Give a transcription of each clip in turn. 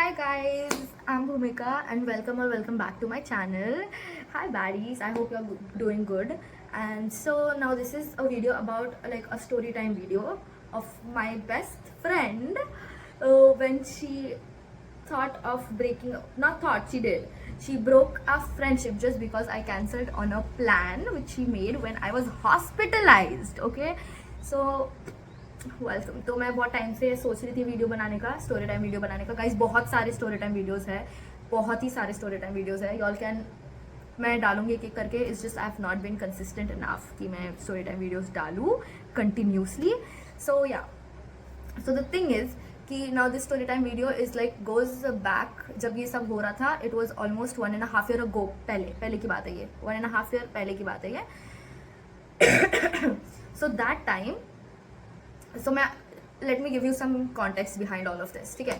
Hi guys, I'm Bhumika and welcome back to my channel. Hi baddies, I hope you're doing good. And so now this is a video about like a story time video of my best friend when she thought of breaking, not thought, she did. She broke our friendship just because I cancelled on a plan which she made when I was hospitalized. Okay, so welcome. तो मैं बहुत time से सोच रही थी video बनाने का, story time video बनाने का। गाइस बहुत सारे स्टोरी टाइम वीडियोस है, बहुत ही सारे स्टोरी टाइम वीडियोस है। यॉल कैन, मैं डालूंगी एक एक करके। It's just I have not been consistent enough कि मैं स्टोरी टाइम वीडियोस डालूँ continuously. So yeah, so the thing is कि now this story time video is like goes back. जब ये सब हो रहा था it was almost 1.5 year ago. पहले की बात है ये, 1.5 ईयर पहले की बात है ये। सो दैट टाइम, सो मैं let me give you some context behind all of this, ठीक है।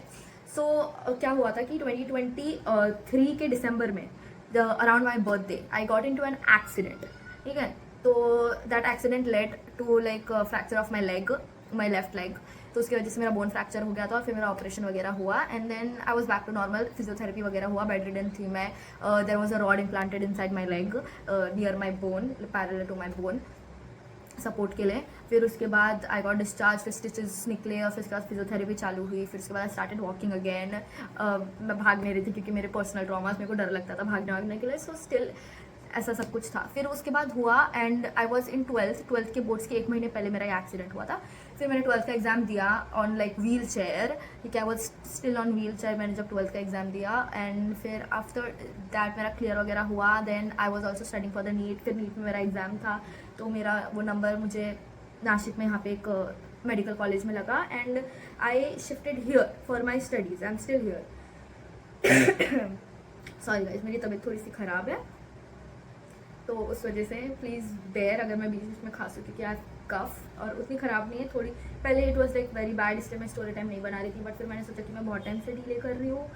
सो क्या हुआ था कि 2023 के दिसंबर में around my birthday I got into an accident, ठीक है। तो that accident led to like fracture of my left leg. तो उसकी वजह से मेरा बोन फ्रैक्चर हो गया था और फिर मेरा ऑपरेशन वगैरह हुआ and then I was back to normal. Physiotherapy वगैरह हुआ, बेड रिडन थी मैं। There was a rod implanted inside my leg near my bone, parallel to my bone, support के लिए। फिर उसके बाद आई गॉट डिस्चार्ज, फिर स्टिचेस निकले और फिर उसके बाद फिजियोथेरेपी चालू हुई। फिर उसके बाद आई स्टार्टेड वॉकिंग अगेन। मैं भाग नहीं रही थी क्योंकि मेरे पर्सनल ट्रॉमास, मेरे को डर लगता था भागने के लिए। सो स्टिल ऐसा सब कुछ था। फिर उसके बाद हुआ and I was in twelfth के बोर्ड्स के 1 महीने पहले मेरा ये एक्सीडेंट हुआ था। फिर मैंने 12th का एग्जाम दिया ऑन लाइक व्हील चेयर, ठीक है। I was still on wheel chair मैंने जब 12th का एग्जाम दिया एंड फिर आफ्टर दैट मेरा क्लियर वगैरह हुआ। Then I was also studying for the NEET. फिर नीट में मेरा एग्जाम था तो मेरा वो नंबर मुझे नासिक में यहाँ पे एक मेडिकल कॉलेज में लगा and I shifted here for my studies. I am still here. Sorry guys, मेरी तबीयत थोड़ी सी ख़राब है तो उस वजह से प्लीज़ बेयर अगर मैं बीच में खांसू, क्योंकि आज कफ और उतनी ख़राब नहीं है, थोड़ी पहले it was like very bad, इसलिए मैं स्टोरी टाइम नहीं बना रही थी। बट फिर मैंने सोचा कि मैं बहुत टाइम से डिले कर रही हूँ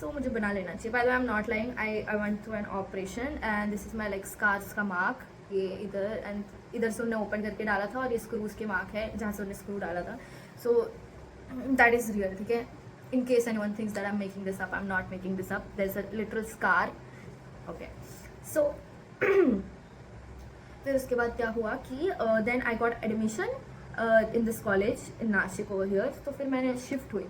सो मुझे बना लेना चाहिए। By the way I am not lying, I went through an operation and this is my like scars का मार्क, ये इधर एंड इधर से उन्होंने ओपन करके डाला था और ये स्क्रूज के मार्क है जहाँ से उन्होंने स्क्रू डाला था। सो दैट इज़ रियल, ठीक है। In case anyone thinks that I am making this up, I am not making this up, there is a literal scar, okay. So फिर उसके बाद क्या हुआ कि then I got admission in this college in Nashik over here. तो फिर मैंने shift हुई,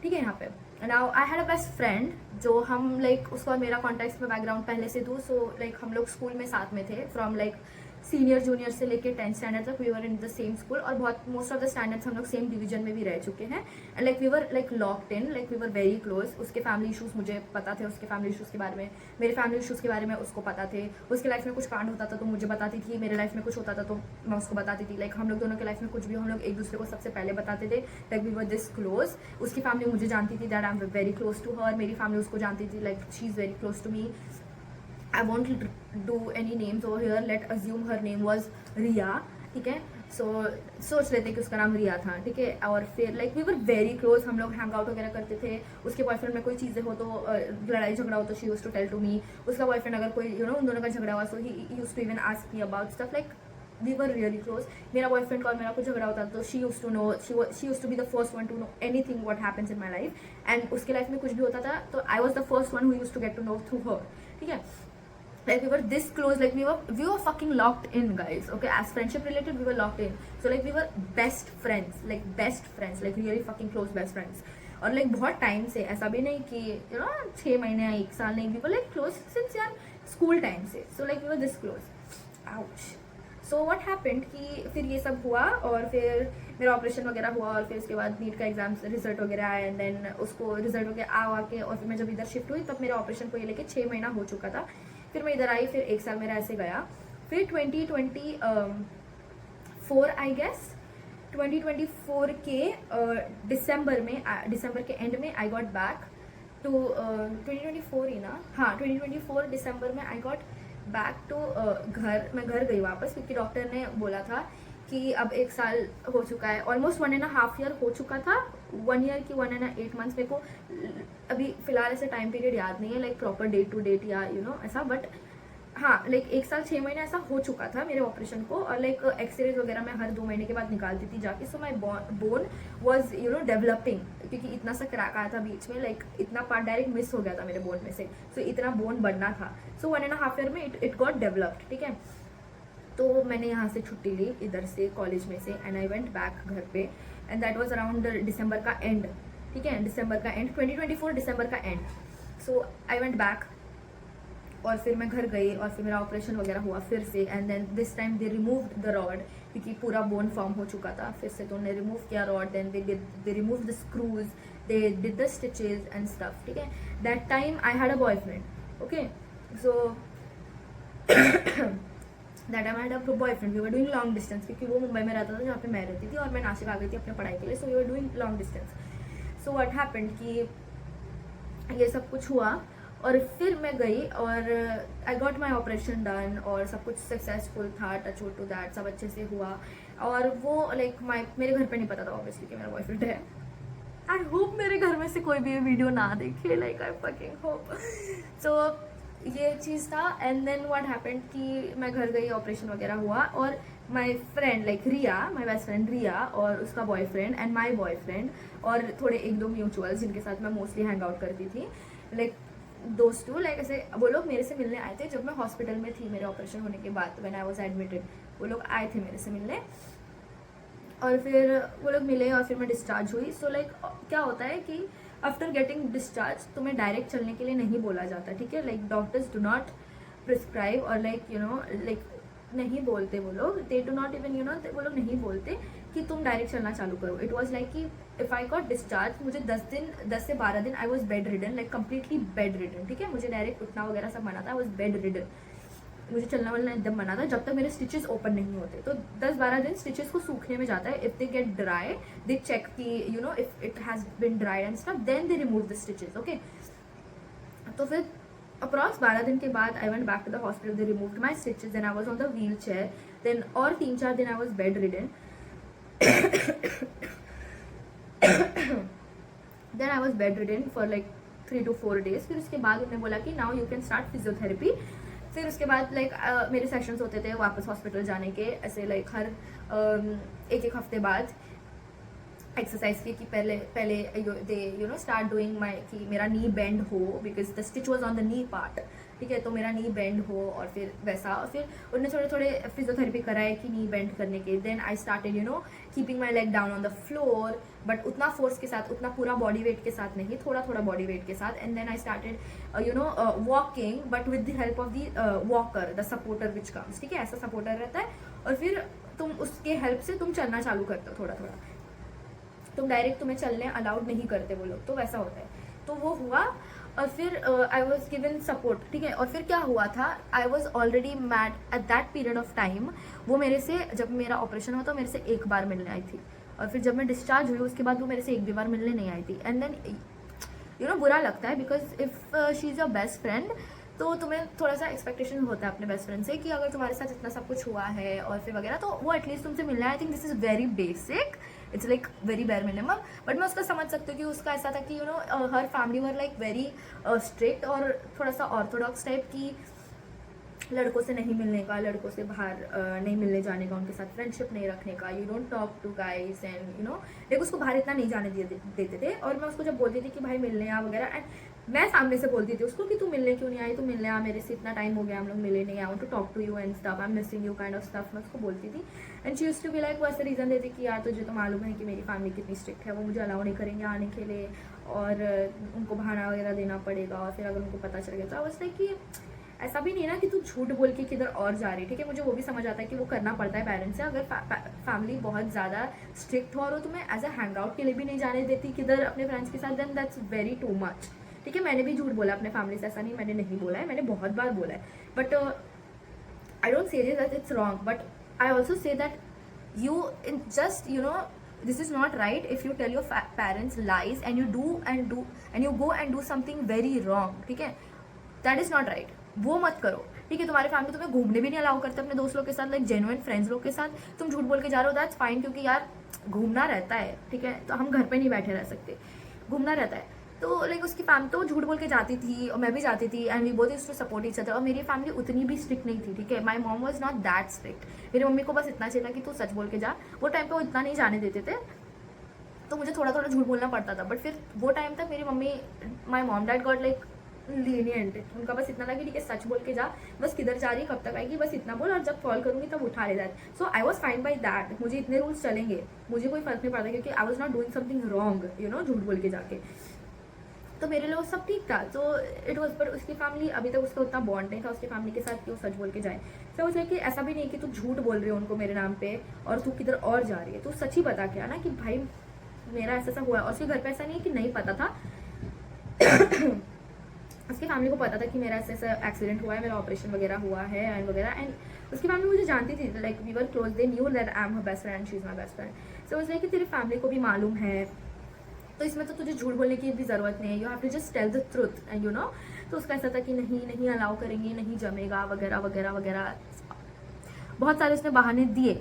ठीक है, यहाँ पे। Now I had a best friend जो हम लाइक उसको और मेरा कॉन्टेक्स्ट में बैकग्राउंड पहले से दूँ। सो लाइक हम लोग स्कूल में साथ में थे फ्रॉम लाइक सीनियर जूनियर से लेके 10th स्टैंडर्ड तक we were in the same school और बहुत मोस्ट ऑफ द स्टैंडर्ड्स हम लोग सेम डिवीजन में भी रह चुके हैं and like we were like locked in, like we were very close. उसके फैमिली इशूज़ मुझे पता थे, उसके फैमिली इशूज़ के बारे में, मेरे फैमिली इशूज़ के बारे में उसको पता थे। उसके लाइफ में कुछ कांड होता था तो मुझे बताती थी, मेरे लाइफ में कुछ होता था तो मैं उसको बताती थी। लाइक हम लोग दोनों के लाइफ में कुछ भी हम लोग एक दूसरे को सबसे पहले बताते थे, like we were this close. उसकी फैमिली मुझे जानती थी, that I am very close to her. मेरी फैमिली उसको जानती थी, like she is very close to me. I won't do any names over here. Let assume her name was रिया, ठीक है। सो सोच लेते कि उसका नाम रिया था, ठीक है। और फिर like we were very close, हम लोग हैंग आउट वगैरह करते थे। उसके बॉयफ्रेंड में कोई चीज़ें हो तो लड़ाई झगड़ा हो तो she used to tell to me. उसका बॉयफ्रेंड अगर कोई उन दोनों का झगड़ा हुआ so he used to even ask me about stuff, like we were really close. मेरा बॉयफ्रेंड का और मेरा कुछ झगड़ा होता तो she used to know, she used to be the first one to know anything what happens in my life and उसके life में कुछ भी होता था तो आई was the first one who used to get to know through her, ठीक है। Like we were this close, like we were fucking locked in, guys, okay. As friendship related we were locked in, so like we were best friends, like really fucking close best friends. और like बहुत time से, ऐसा भी नहीं कि 6 महीने या 1 साल नहीं, we were like close since यार स्कूल टाइम से, so like we were this close. Ouch. So what happened कि फिर ये सब हुआ और फिर मेरा ऑपरेशन वगैरह हुआ और फिर उसके बाद नीट का एग्जाम रिजल्ट वगैरह आया एंड देन उसको रिजल्ट वगैरह आ के और फिर मैं जब इधर शिफ्ट हुई तब मेरे ऑपरेशन को ये लेके 6 महीना हो चुका था। फिर मैं इधर आई, फिर 1 साल मेरा ऐसे गया। फिर 2024 आई गेस 2024 के दिसंबर के एंड में आई गॉट बैक टू 2024 ही ना, हाँ 2024 दिसंबर में आई गॉट बैक टू घर। मैं घर गई वापस क्योंकि डॉक्टर ने बोला था कि अब 1 साल हो चुका है, ऑलमोस्ट 1.5 ईयर हो चुका था, 1 ईयर की 1.8 मंथ्स। मेरे को अभी फिलहाल ऐसे टाइम पीरियड याद नहीं है like proper date to date या ऐसा, बट हाँ लाइक 1 साल 6 महीने ऐसा हो चुका था मेरे ऑपरेशन को, और लाइक एक्सरेज वगैरह मैं हर 2 महीने के बाद निकालती थी जाके. सो माई बोन वॉज डेवलपिंग, क्योंकि इतना सा क्रैक आया था बीच में, लाइक इतना पार्ट डायरेक्ट मिस हो गया था मेरे बोन में से. सो इतना बोन बढ़ना था. सो 1.5 ईयर में इट गॉट डेवलप्ड. ठीक है, तो मैंने यहाँ से छुट्टी ली इधर से कॉलेज में से, एंड आई वेंट बैक घर पे, एंड दैट वाज अराउंड दिसंबर का एंड. ठीक है, दिसंबर का एंड, 2024 दिसंबर का and. So I went back, और फिर मैं घर गई, और फिर मेरा ऑपरेशन वगैरह हुआ फिर से. And then this time they removed the rod, क्योंकि पूरा बोन फॉर्म हो चुका था फिर से, तो उन्होंने रिमूव किया rod. Then they remove the screws, they did the stitches and stuff. ठीक है, that time I had a boyfriend. Okay, so that I had a boyfriend. We were doing long distance, क्योंकि वो मुंबई में रहता था जहाँ पे मैं रहती थी, और मैं नासिक आ गई थी अपने पढ़ाई के लिए. So we were doing long distance. So what happened कि ये सब कुछ हुआ, और फिर मैं गई और I got my operation done, और सब कुछ सक्सेसफुल था, टच वुड टू दैट, सब अच्छे से हुआ. और वो लाइक मेरे घर पे नहीं पता था ऑब्वियसली कि मेरा बॉयफ्रेंड है. आई होप मेरे घर में से कोई भी ये वीडियो ना देखे, लाइक आई फकिंग होप. सो ये चीज़ था. एंड देन व्हाट हैपेंड कि मैं घर गई, ऑपरेशन वगैरह हुआ, और my friend like Riya, my best friend Riya, और उसका बॉयफ्रेंड एंड माई बॉयफ्रेंड, और थोड़े 1-2 म्यूचुअल्स जिनके साथ मैं मोस्टली हैंग आउट करती थी, लाइक दोस्त टू, लाइक ऐसे वो लोग मेरे से मिलने आए थे जब मैं हॉस्पिटल में थी मेरे ऑपरेशन होने के बाद. व्हेन आई वाज एडमिटेड वो लोग आए थे मेरे से मिलने, और फिर वो लोग मिले, और फिर मैं डिस्चार्ज हुई. सो लाइक क्या होता है कि आफ्टर गेटिंग डिस्चार्ज तुम्हें डायरेक्ट चलने के लिए नहीं बोला जाता. ठीक है, like doctors do not prescribe, और लाइक लाइक नहीं बोलते वो लोग, दे डू नॉट इवन वो लोग नहीं बोलते कि तुम डायरेक्ट चलना चालू करो. इट वॉज लाइक कि इफ आई गॉट डिस्चार्ज, मुझे 10 से 12 दिन I was bed ridden, like completely bed ridden. ठीक है, मुझे डायरेक्ट उठना वगैरह सब मना था, आई वॉज बेड रिडन. मुझे चलना वलना एकदम मना था जब तक मेरे स्टिचेस ओपन नहीं होते. तो 10-12 दिन स्टिचेस को सूखने में जाता है. If they get dry, they check कि if it has been dried and stuff, then they remove the stitches. Okay, तो फिर अप्रॉक्स 12 दिन के बाद I went back to the hospital, they removed my stitches, then I was on the wheelchair, then और 3-4 दिन I was bedridden. Then I was bedridden for like 3 to 4 days. फिर उसके बाद उन्होंने बोला कि now you can start physiotherapy. फिर उसके बाद लाइक मेरे सेशंस होते थे वापस हॉस्पिटल जाने के, ऐसे लाइक हर 1-1 हफ्ते बाद एक्सरसाइज की, कि पहले दे स्टार्ट डूइंग माई, कि मेरा नी बेंड हो, because the stitch was on the knee part. ठीक है, तो मेरा नी बेंड हो, और फिर वैसा, और फिर उन्होंने थोड़े फिजियोथेरेपी कराए कि नी बेंड करने के. Then I started keeping my leg down on the floor, but उतना फोर्स के साथ, उतना पूरा बॉडी वेट के साथ नहीं, थोड़ा बॉडी वेट के साथ. And then I started walking, but with the help of the walker, the supporter which comes. ठीक है, ऐसा सपोर्टर रहता है, और फिर तुम उसके हेल्प से तुम चलना चालू करते हो थोड़ा. तुम डायरेक्ट तुम्हें चलने अलाउड नहीं करते वो लोग, तो वैसा होता है. तो वो हुआ, और फिर आई वॉज गिवन सपोर्ट. ठीक है, और फिर क्या हुआ था, I was already mad at that period of time. वो मेरे से, जब मेरा ऑपरेशन हुआ तो मेरे से 1 बार मिलने आई थी, और फिर जब मैं डिस्चार्ज हुई उसके बाद वो मेरे से 1 भी बार मिलने नहीं आई थी. एंड देन बुरा लगता है, because if she is your best friend, तो तुम्हें थोड़ा सा एक्सपेक्टेशन होता है अपने बेस्ट फ्रेंड से कि अगर तुम्हारे साथ इतना सब कुछ हुआ है और फिर वगैरह, तो वो एटलीस्ट तुमसे मिलना है. I think this is very basic, it's like very bare minimum. But मैं उसका समझ सकती हूँ कि उसका ऐसा था कि her family were like very strict, और थोड़ा सा ऑर्थोडॉक्स टाइप की, लड़कों से नहीं मिलने का, लड़कों से बाहर नहीं मिलने जाने का, उनके साथ फ्रेंडशिप नहीं रखने का, you don't talk to guys, and like उसको बाहर इतना नहीं जाने देते थे. और मैं उसको जब बोलती थी कि भाई मिलने आ वगैरह, एंड मैं सामने से बोलती थी उसको कि तू मिलने क्यों नहीं आई, तू मिलने आ, मेरे से इतना टाइम हो गया, हम लोग मिले नहीं, I want to talk to you and stuff, I am missing you kind of stuff. मैं उसको बोलती थी, and she used to be like, वो ऐसे रीज़न देती कि यार तुझे तो मालूम है कि मेरी फैमिली कितनी स्ट्रिक्ट है, वो मुझे अलाउ नहीं करेंगे आने के लिए, और उनको बहाना वगैरह देना पड़ेगा, और फिर अगर उनको पता चल गया तो आई वाज लाइक कि ऐसा भी नहीं ना कि तू झूठ बोल के किधर और जा रही. ठीक है, मुझे वो भी समझ आता है कि वो करना पड़ता है पेरेंट्स से. अगर फैमिली बहुत ज़्यादा स्ट्रिक्ट हो और वो तुम्हें एज अ हैंग आउट के लिए भी नहीं जाने देती किधर अपने फ्रेंड्स के साथ, then that's very too much. ठीक है, मैंने भी झूठ बोला अपने फैमिली से, ऐसा नहीं मैंने नहीं बोला है, मैंने बहुत बार बोला है. But I don't say that it's wrong, but I also say that you just this is not right if you tell your parents lies and you do and you go and do something very wrong. ठीक है, that is not right, वो मत करो. ठीक है, तुम्हारे family तुम्हें घूमने भी नहीं अलाउ करते अपने दोस्त लोग के साथ, लाइक जेन्युइन फ्रेंड्स लोग के साथ तुम झूठ बोल के जा रहे हो, दैट्स फाइन, क्योंकि यार घूमना रहता है. ठीक है, तो हम घर पे नहीं बैठे रह सकते, घूमना रहता है. तो लाइक उसकी फैमिली तो झूठ बोल के जाती थी और मैं भी जाती थी, and we both used to support each other. और मेरी फैमिली उतनी भी स्ट्रिक्ट नहीं थी, ठीक है, my mom was not that strict. मेरी मम्मी को बस इतना चाहिए था कि तू सच बोल के जा। वो टाइम पे वो इतना नहीं जाने देते थे, तो मुझे थोड़ा थोड़ा झूठ बोलना पड़ता था। बट फिर वो टाइम तक मेरी mummy, my mom dad got like lenient. उनका बस इतना था कि ठीक है सच बोल के जा, बस किधर जा रही है, कब तक आएगी, बस इतना बोल, और जब कॉल करूंगी तब उठा ले जाए। So I was fine by that, मुझे इतने रूल्स चलेंगे, मुझे कोई फर्क नहीं पड़ता, क्योंकि I was not doing something wrong, you know, झूठ बोल के जाके। तो मेरे लिए वो सब ठीक था। तो इट वॉज, पर उसकी फैमिली, अभी तक उसका उतना बॉन्ड नहीं था उसकी फैमिली के साथ कि वो सच बोल के जाए। तो उसे कि ऐसा भी नहीं कि तू झूठ बोल रही हो उनको मेरे नाम पे और तू किधर और जा रही है, तू सच ही बता के आना कि भाई मेरा ऐसा हुआ है। और उसके घर पे ऐसा नहीं कि नहीं पता था उसकी फैमिली को पता था कि मेरा ऐसा एक्सीडेंट हुआ है, मेरा ऑपरेशन वगैरह हुआ है एंड वगैरह। एंड उसकी फैमिली मुझे जानती थी, like we were close, they knew that I am her best friend, she is my best friend. So उसने कि तेरी फैमिली को भी मालूम है, तो इसमें तो तुझे झूठ बोलने की भी ज़रूरत नहीं है, you have to just tell the truth and you know. तो उसका ऐसा था कि नहीं अलाउ करेंगे, नहीं जमेगा वगैरह वगैरह वगैरह, बहुत सारे उसने बहाने दिए।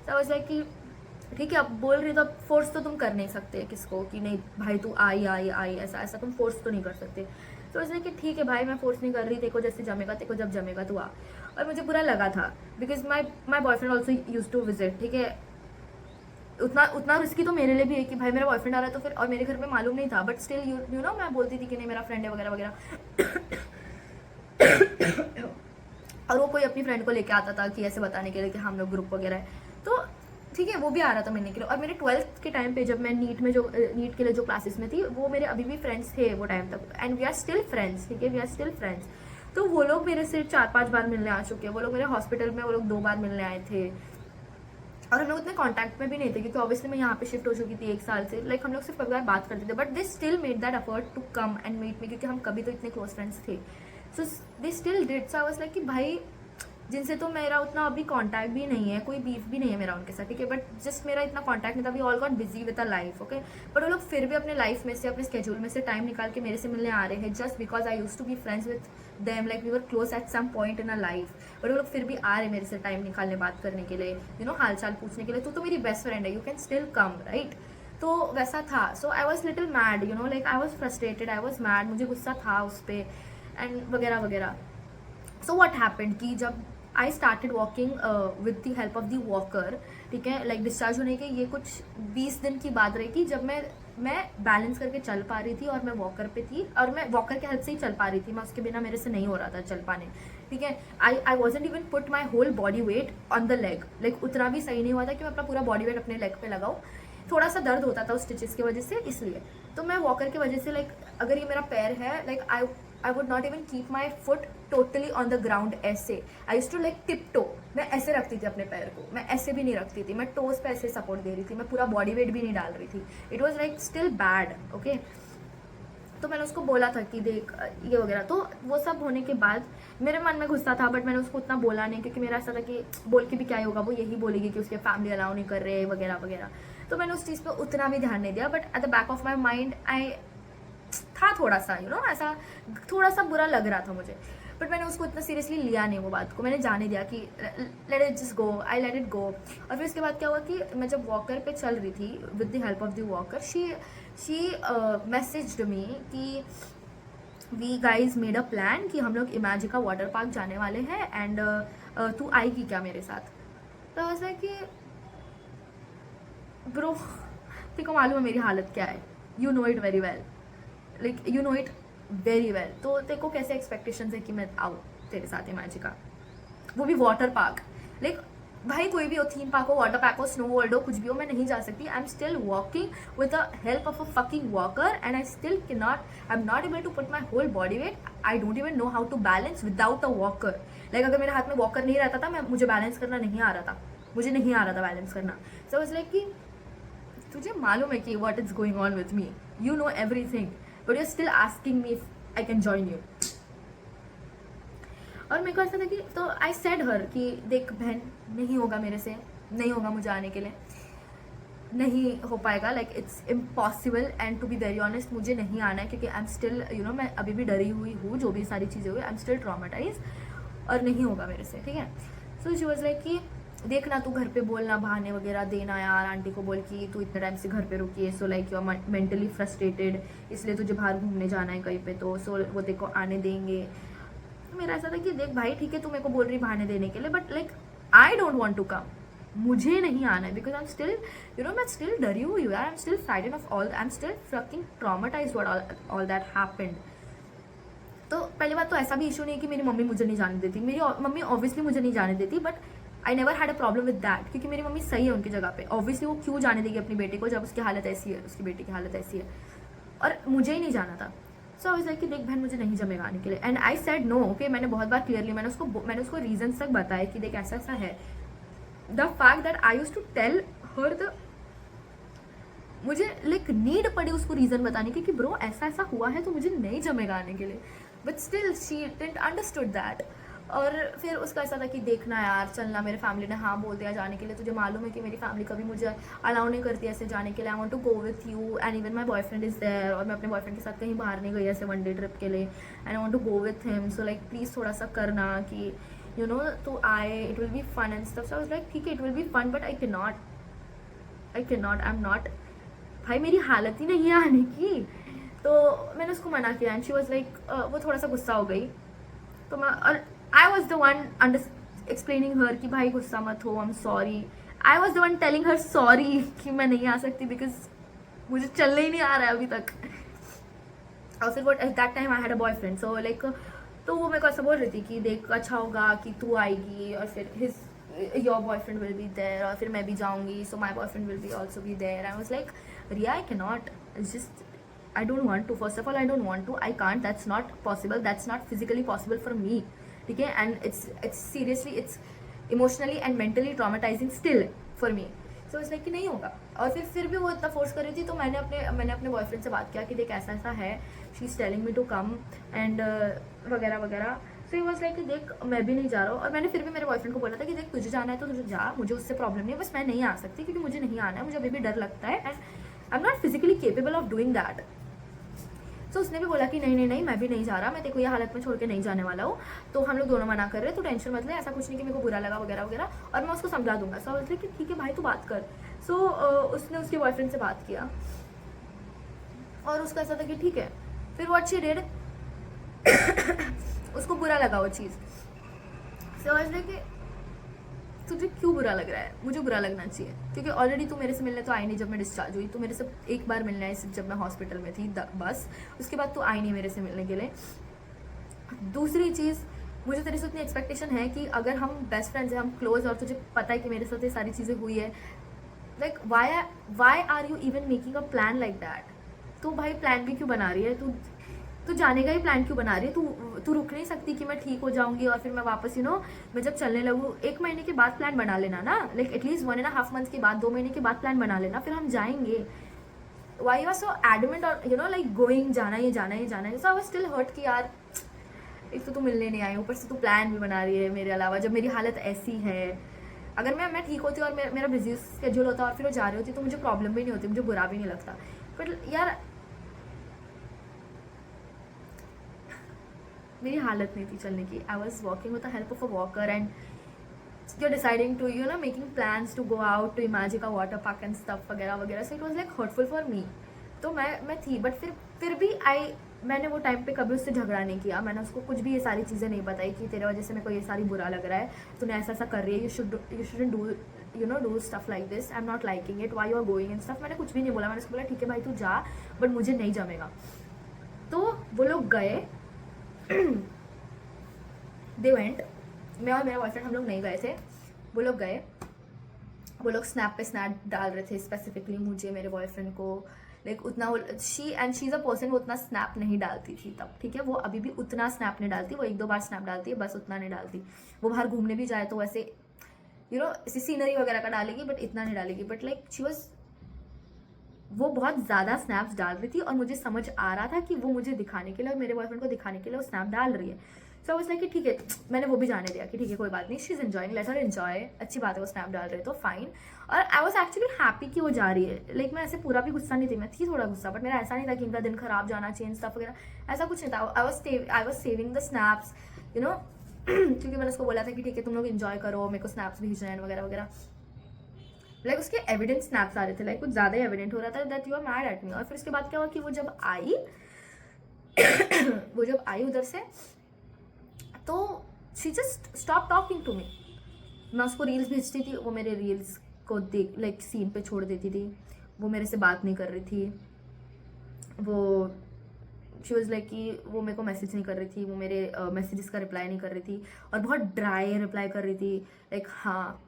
तो वैसे कि ठीक है अब बोल रही तो अब फोर्स तो तुम कर नहीं सकते किसको कि नहीं भाई तू आई, ऐसा तुम फोर्स तो नहीं कर सकते। तो उसने कि ठीक है भाई मैं फोर्स नहीं कर रही, तेको जैसे जमेगा, तेको जब जमेगा तू आ। और मुझे बुरा लगा था, because my boyfriend also use to visit, ठीक है। उतना रिस्की तो मेरे लिए भी है कि भाई मेरा बॉयफ्रेंड आ रहा है, तो फिर, और मेरे घर पे मालूम नहीं था, बट स्टिल यू नो मैं बोलती थी कि नहीं मेरा फ्रेंड है वगैरह वगैरह। और वो कोई अपनी फ्रेंड को लेके आता था कि ऐसे बताने के लिए कि हम लोग ग्रुप वगैरह है, तो ठीक है वो भी आ रहा था मिलने के लिए। और मेरे 12th के टाइम पे जब मैं नीट के लिए जो क्लासेस में थी, वो मेरे अभी भी फ्रेंड्स थे वो टाइम तक, and we are still friends, ठीक है, वी आर स्टिल फ्रेंड्स। तो वो लोग मेरे से 4-5 बार मिलने आ चुके हैं, वो लोग मेरे हॉस्पिटल में वो लोग 2 बार मिलने आए थे। और हम लोग उतने कांटेक्ट में भी नहीं थे, क्योंकि ऑब्वियसली मैं यहाँ पे शिफ्ट हो चुकी थी 1 साल से, लाइक हम लोग सिर्फ कभी बार बात करते थे, but they still made that effort to come and meet me, क्योंकि हम कभी तो इतने क्लोज फ्रेंड्स थे। So they still did. So I was like कि भाई जिनसे तो मेरा उतना अभी कांटेक्ट भी नहीं है, कोई बीफ भी नहीं है मेरा उनके साथ, ठीक है, बट जस्ट मेरा इतना कांटेक्ट नहीं था, we all got busy with a life, okay. But वो लोग फिर भी अपने लाइफ में से, अपने स्केड्यूल में से टाइम निकाल के मेरे से मिलने आ रहे हैं, just because I use to be friends with them, like we were close at some point in a life. But वो लोग फिर भी आ रहे मेरे से टाइम निकालने, बात करने के लिए, यू नो, हाल चाल पूछने के लिए, तो मेरी बेस्ट फ्रेंड है, you can still come, right. तो वैसा था। So I was little mad, you know, like I was frustrated, I was mad, मुझे गुस्सा था उस पर एंड वगैरह वगैरह। सो वॉट हैपेंड कि जब आई started walking with the help of the walker, ठीक है, लाइक डिस्चार्ज होने के ये कुछ 20 दिन की बात रही कि जब मैं बैलेंस करके चल पा रही थी और मैं वॉकर पे थी, और मैं वॉकर के हेल्प से ही चल पा रही थी, मैं उसके बिना मेरे से नहीं हो रहा था चल पाने, ठीक है। I wasn't even put my whole body weight on the leg, like उतना भी सही नहीं हुआ था कि मैं अपना पूरा बॉडी वेट अपने लेग पे लगाऊँ। थोड़ा सा दर्द होता था उस स्टिचेस की वजह से, इसलिए। तो मैं वॉकर की वजह से, लाइक अगर ये मेरा पैर है, like I would not even keep my foot totally on the ground ऐसे, I used to like tiptoe, मैं ऐसे रखती थी अपने पैर को, मैं ऐसे भी नहीं रखती थी, मैं टोज पे ऐसे सपोर्ट दे रही थी, मैं पूरा बॉडी वेट भी नहीं डाल रही थी। It was like still bad, okay. तो मैंने उसको बोला था कि देख ये वगैरह, तो वो सब होने के बाद मेरे मन में गुस्सा था, बट मैंने उसको उतना बोला नहीं, क्योंकि मेरा ऐसा था कि बोल के भी क्या होगा, वो यही बोलेगी कि उसके फैमिली अलाउ नहीं कर रहे वगैरह वगैरह। तो मैंने उस चीज़ पर उतना भी ध्यान नहीं दिया, but at the back of my mind I था थोड़ा सा, यू नो, ऐसा थोड़ा सा बुरा लग रहा था मुझे, बट मैंने उसको इतना सीरियसली लिया नहीं, वो बात को मैंने जाने दिया कि let it just go, I let it go. और फिर उसके बाद क्या हुआ कि मैं जब वॉकर पे चल रही थी with the help of the walker, she messaged me कि we guys made a plan कि हम लोग इमेजिका वाटर पार्क जाने वाले हैं, एंड तू आएगी क्या मेरे साथ। तो ऐसा कि ब्रो तेरे को मालूम है मेरी हालत क्या है, you know it very well, like you no it very well. तो तेरे को कैसे एक्सपेक्टेशंस है कि मैं आऊँ तेरे साथ इमेजिका, वो भी वाटर पार्क, लाइक भाई कोई भी हो, थीम पार्क हो, वाटर पार्क हो, स्नो वर्ल्ड हो, कुछ भी हो, मैं नहीं जा सकती। I am still walking with the help of a fucking walker, and I still can not, I am not able to put my whole body weight, I don't even know how to balance without a walker. Like अगर मेरे हाथ में walker नहीं रहता था, मुझे balance करना नहीं आ रहा था, मुझे नहीं आ रहा था बैलेंस करना। सो इट्स लाइक कि तुझे मालूम है कि what is going on with me, you know everything, but you are still asking me if I can join you. और मेरे को ऐसा था कि, तो आई सेड हर कि देख बहन, नहीं होगा मेरे से, नहीं होगा मुझे आने के लिए, नहीं हो पाएगा, like it's impossible, and to be very honest मुझे नहीं आना है, क्योंकि I am still, you know, मैं अभी भी डरी हुई हूँ, जो भी सारी चीज़ें हुई, आई एम स्टिल ट्रॉमेटाइज, और नहीं होगा मेरे से, ठीक है। सो शी वॉज लाइक कि देखना तू घर पे बोलना, बहाने वगैरह देना यार, आंटी को बोल कि तू इतने टाइम से घर पे रुकी है, so like you are mentally frustrated, इसलिए तुझे बाहर घूमने जाना है कहीं पे, तो सो वो तेरे को आने देंगे। तो मेरा ऐसा था कि देख भाई ठीक है तू मेरे को बोल रही बहाने देने के लिए, but like I don't want to come, मुझे नहीं आना है, बिकॉज आई एम स्टिल मैं स्टिल डरी हुई हूँ यार, I am still frightened of all, I am still fucking traumatised what all that happened. तो पहली बात तो ऐसा भी इशू नहीं है कि मेरी मम्मी मुझे नहीं जाने देती, मेरी मम्मी ऑब्वियसली मुझे नहीं जाने देती, but I never had a problem with that, क्योंकि मेरी मम्मी सही है उनकी जगह पे। ऑब्वियसली वो क्यों जाने देगी अपनी बेटे को जब उसकी हालत ऐसी है, उसकी बेटी की हालत ऐसी है, और मुझे ही नहीं जाना था। सो आई वाज लाइक कि देख बहन मुझे नहीं जमेगा आने के लिए, and I said no. Okay, मैंने बहुत बार क्लियरली मैंने उसको रीजन तक बताया कि देख ऐसा ऐसा है। The fact that I used to tell her the, मुझे लाइक नीड पड़ी उसको रीजन बताने की कि ब्रो ऐसा ऐसा हुआ है तो मुझे नहीं जमेगा आने के लिए, but still she didn't understood that. और फिर उसका ऐसा था कि देखना यार चलना, मेरे फैमिली ने हाँ बोल दिया जाने के लिए, तुझे मालूम है कि मेरी फैमिली कभी मुझे अलाउ नहीं करती ऐसे जाने के लिए, I want to go with you and even my boyfriend is there, और मैं अपने बॉयफ्रेंड के साथ कहीं बाहर नहीं गई ऐसे वन डे ट्रिप के लिए, and I want to go with him, so like please थोड़ा सा करना कि यू नो तो आए, it will be fun and stuff. So I was like ठीक है it will be fun, but I can not, I am not, भाई मेरी हालत ही नहीं है आने की। तो मैंने उसको मना किया एंड शी वाज लाइक, वो थोड़ा सा गुस्सा हो गई। तो मैं, और I was the one explaining her कि भाई गुस्सा मत हो, I am sorry, I was the one telling her sorry कि मैं नहीं आ सकती बिकॉज मुझे चलने ही नहीं आ रहा है अभी तक। और फिर वो at that time I had a boyfriend, so like तो वो मेरे को ऐसा बोल रही थी कि देख अच्छा होगा कि तू आएगी और फिर his your boyfriend will be there, और फिर मैं भी जाऊंगी, so my boyfriend will be also be there. I was like Riya I can not, just I don't want to, first of all I don't want to, I can't, that's not possible, that's not physically possible for me, ठीक है, and it's seriously it's emotionally and mentally traumatizing still for me, so it's like कि नहीं होगा। और फिर भी वो इतना फोर्स कर रही थी, तो मैंने अपने बॉयफ्रेंड से बात किया कि देख ऐसा ऐसा है, she is telling me to come and वगैरह वगैरह। सो ही वाज लाइक कि देख मैं भी नहीं जा रहा हूँ, और मैंने फिर भी मेरे बॉयफ्रेंड को बोला था कि देख तुझे जाना है तो तुझे जा, मुझे उससे प्रॉब्लम नहीं है, बस मैं नहीं आ सकती क्योंकि मुझे नहीं आना है, मुझे अभी भी डर लगता है and I am not physically capable of doing that. तो उसने भी बोला कि नहीं मैं भी नहीं जा रहा, मैं तेरे को ये हालत में छोड़ के नहीं जाने वाला हूँ, तो हम लोग दोनों मना कर रहे हैं, तो टेंशन मत ले, ऐसा कुछ नहीं कि मेरे को बुरा लगा वगैरह वगैरह, और मैं उसको समझा दूंगा। सो बोलते कि ठीक है भाई तू बात कर। सो उसने उसके बॉयफ्रेंड से बात किया और उसका ऐसा था कि ठीक है। फिर व्हाट शी डिड, उसको बुरा लगा वो चीज़। समझ ले कि तुझे क्यों बुरा लग रहा है, मुझे बुरा लगना चाहिए क्योंकि ऑलरेडी तू मेरे से मिलने तो आई नहीं जब मैं डिस्चार्ज हुई, तो मेरे से एक बार मिलना है सिर्फ जब मैं हॉस्पिटल में थी बस, उसके बाद तू आई नहीं मेरे से मिलने के लिए। दूसरी चीज़, मुझे तेरे से उतनी एक्सपेक्टेशन है कि अगर हम बेस्ट फ्रेंड्स हैं, हम क्लोज, और तुझे पता है कि मेरे साथ ये सारी चीज़ें हुई है, like why are you even making a plan like that. तो भाई प्लान भी क्यों बना रही है तू जाने का ही प्लान क्यों बना रही है, तू रुक नहीं सकती कि मैं ठीक हो जाऊंगी और फिर मैं वापस मैं जब चलने लगूँ, 1 महीने के बाद प्लान बना लेना ना, लाइक एटलीस्ट 1.5 मंथ के बाद, 2 महीने के बाद प्लान बना लेना, फिर हम जाएंगे। Why you are so adamant और लाइक गोइंग, जाना ही जाना ही जाना है। So I was still hurt कि यार एक तो तू मिलने नहीं आई, ऊपर से तू प्लान भी बना रही है मेरे अलावा, जब मेरी हालत ऐसी है। अगर मैं ठीक होती और मेरा बिजी स्केड्यूल होता और फिर वो जा रही होती तो मुझे प्रॉब्लम भी नहीं होती, मुझे बुरा भी नहीं लगता, बट यार मेरी हालत नहीं थी चलने की। I was walking with the help of a walker and you're deciding to making plans to go out to Imagica water park and stuff वगैरह वगैरह, so it was like hurtful for me। तो मैं थी, but फिर भी मैंने वो time पे कभी उससे झगड़ा नहीं किया, मैंने उसको कुछ भी ये सारी चीज़ें नहीं बताई कि तेरे वजह से मेरे को ये सारी बुरा लग रहा है, तूने ऐसा ऐसा कर रही है, you shouldn't do stuff like this, I'm not liking it, why you are going and stuff। मैंने कुछ भी नहीं बोला, मैंने उसको बोला ठीक है भाई तू जा, बट मुझे नहीं जमेगा। तो वो लोग गए, दे वेंट, मैं और मेरा बॉयफ्रेंड हम लोग नहीं गए थे, वो लोग गए। वो लोग स्नैप पे स्नैप डाल रहे थे स्पेसिफिकली मुझे, मेरे बॉयफ्रेंड को, लाइक उतना शी इज़ अ पर्सन, वो उतना स्नैप नहीं डालती थी तब, ठीक है, वो अभी भी उतना स्नैप नहीं डालती, वो 1-2 बार स्नैप डालती है बस, उतना नहीं डालती। वो बाहर घूमने भी जाए तो वैसे ऐसी सीनरी वगैरह का डालेगी, बट इतना नहीं डालेगी, बट लाइक वो बहुत ज़्यादा स्नैप्स डाल रही थी और मुझे समझ आ रहा था कि वो मुझे दिखाने के लिए और मेरे बॉयफ्रेंड को दिखाने के लिए वो स्नैप डाल रही है। सो आई वाज लाइक कि ठीक है, मैंने वो भी जाने दिया कि ठीक है कोई बात नहीं, she is enjoying, let her enjoy, अच्छी बात है वो स्नैप डाल रहे तो फाइन। और आई वाज एक्चुअली हैप्पी कि वो जा रही है, लाइक मैं ऐसे पूरा भी गुस्सा नहीं थी, मैं थी थोड़ा गुस्सा, बट मेरा ऐसा नहीं था कि इनका दिन खराब जाना चाहिए स्टफ वगैरह, ऐसा कुछ नहीं था। I was saving the snaps, क्योंकि मैंने उसको बोला था कि ठीक है तुम लोग इन्जॉय करो, मेरे को स्नैप्स भेजना है वगैरह वगैरह। लाइक उसके एविडेंस स्नैप्स आ रहे थे, लाइक कुछ ज़्यादा ही एविडेंट हो रहा था that you are mad at me. और फिर उसके बाद क्या हुआ कि वो जब आई वो जब आई उधर से, तो she just stop talking to me. मैं उसको रील्स भेजती थी, वो मेरे रील्स को देख लाइक सीन पे छोड़ देती थी, वो मेरे से बात नहीं कर रही थी, वो शी वॉज लाइक कि वो मेरे को मैसेज नहीं कर रही थी, वो मेरे मैसेजेस का रिप्लाई नहीं कर रही थी, और बहुत ड्राई रिप्लाई कर रही थी, लाइक हाँ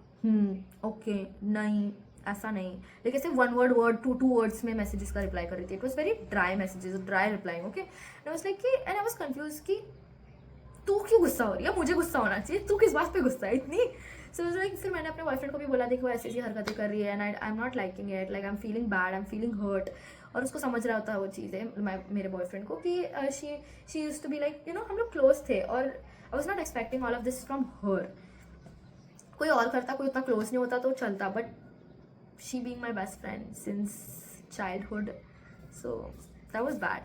ओके नहीं ऐसा नहीं, लाइक ऐसे वर्ड टू वर्ड्स में मैसेजेस का रिप्लाई कर रही थी। It was very dry messages, dry reply. Okay, I was like कि एंड आई वाज कंफ्यूज कि तू क्यों गुस्सा हो रही है, मुझे गुस्सा होना चाहिए, तू किस बात पे गुस्सा है इतनी। सो लाइक फिर मैंने अपने बॉयफ्रेंड को भी बोला, देखो ऐसी ऐसी हरकतें कर रही है and I am not liking it, like I am feeling bad, I am feeling hurt. और उसको समझ रहा होता है वो चीज़ें, मेरे बॉयफ्रेंड को, कि she used to be like you know हम लोग क्लोज थे, और I was not expecting all of this from her. कोई और करता, कोई उतना क्लोज नहीं होता तो चलता, but she being my best friend since childhood, so that was bad.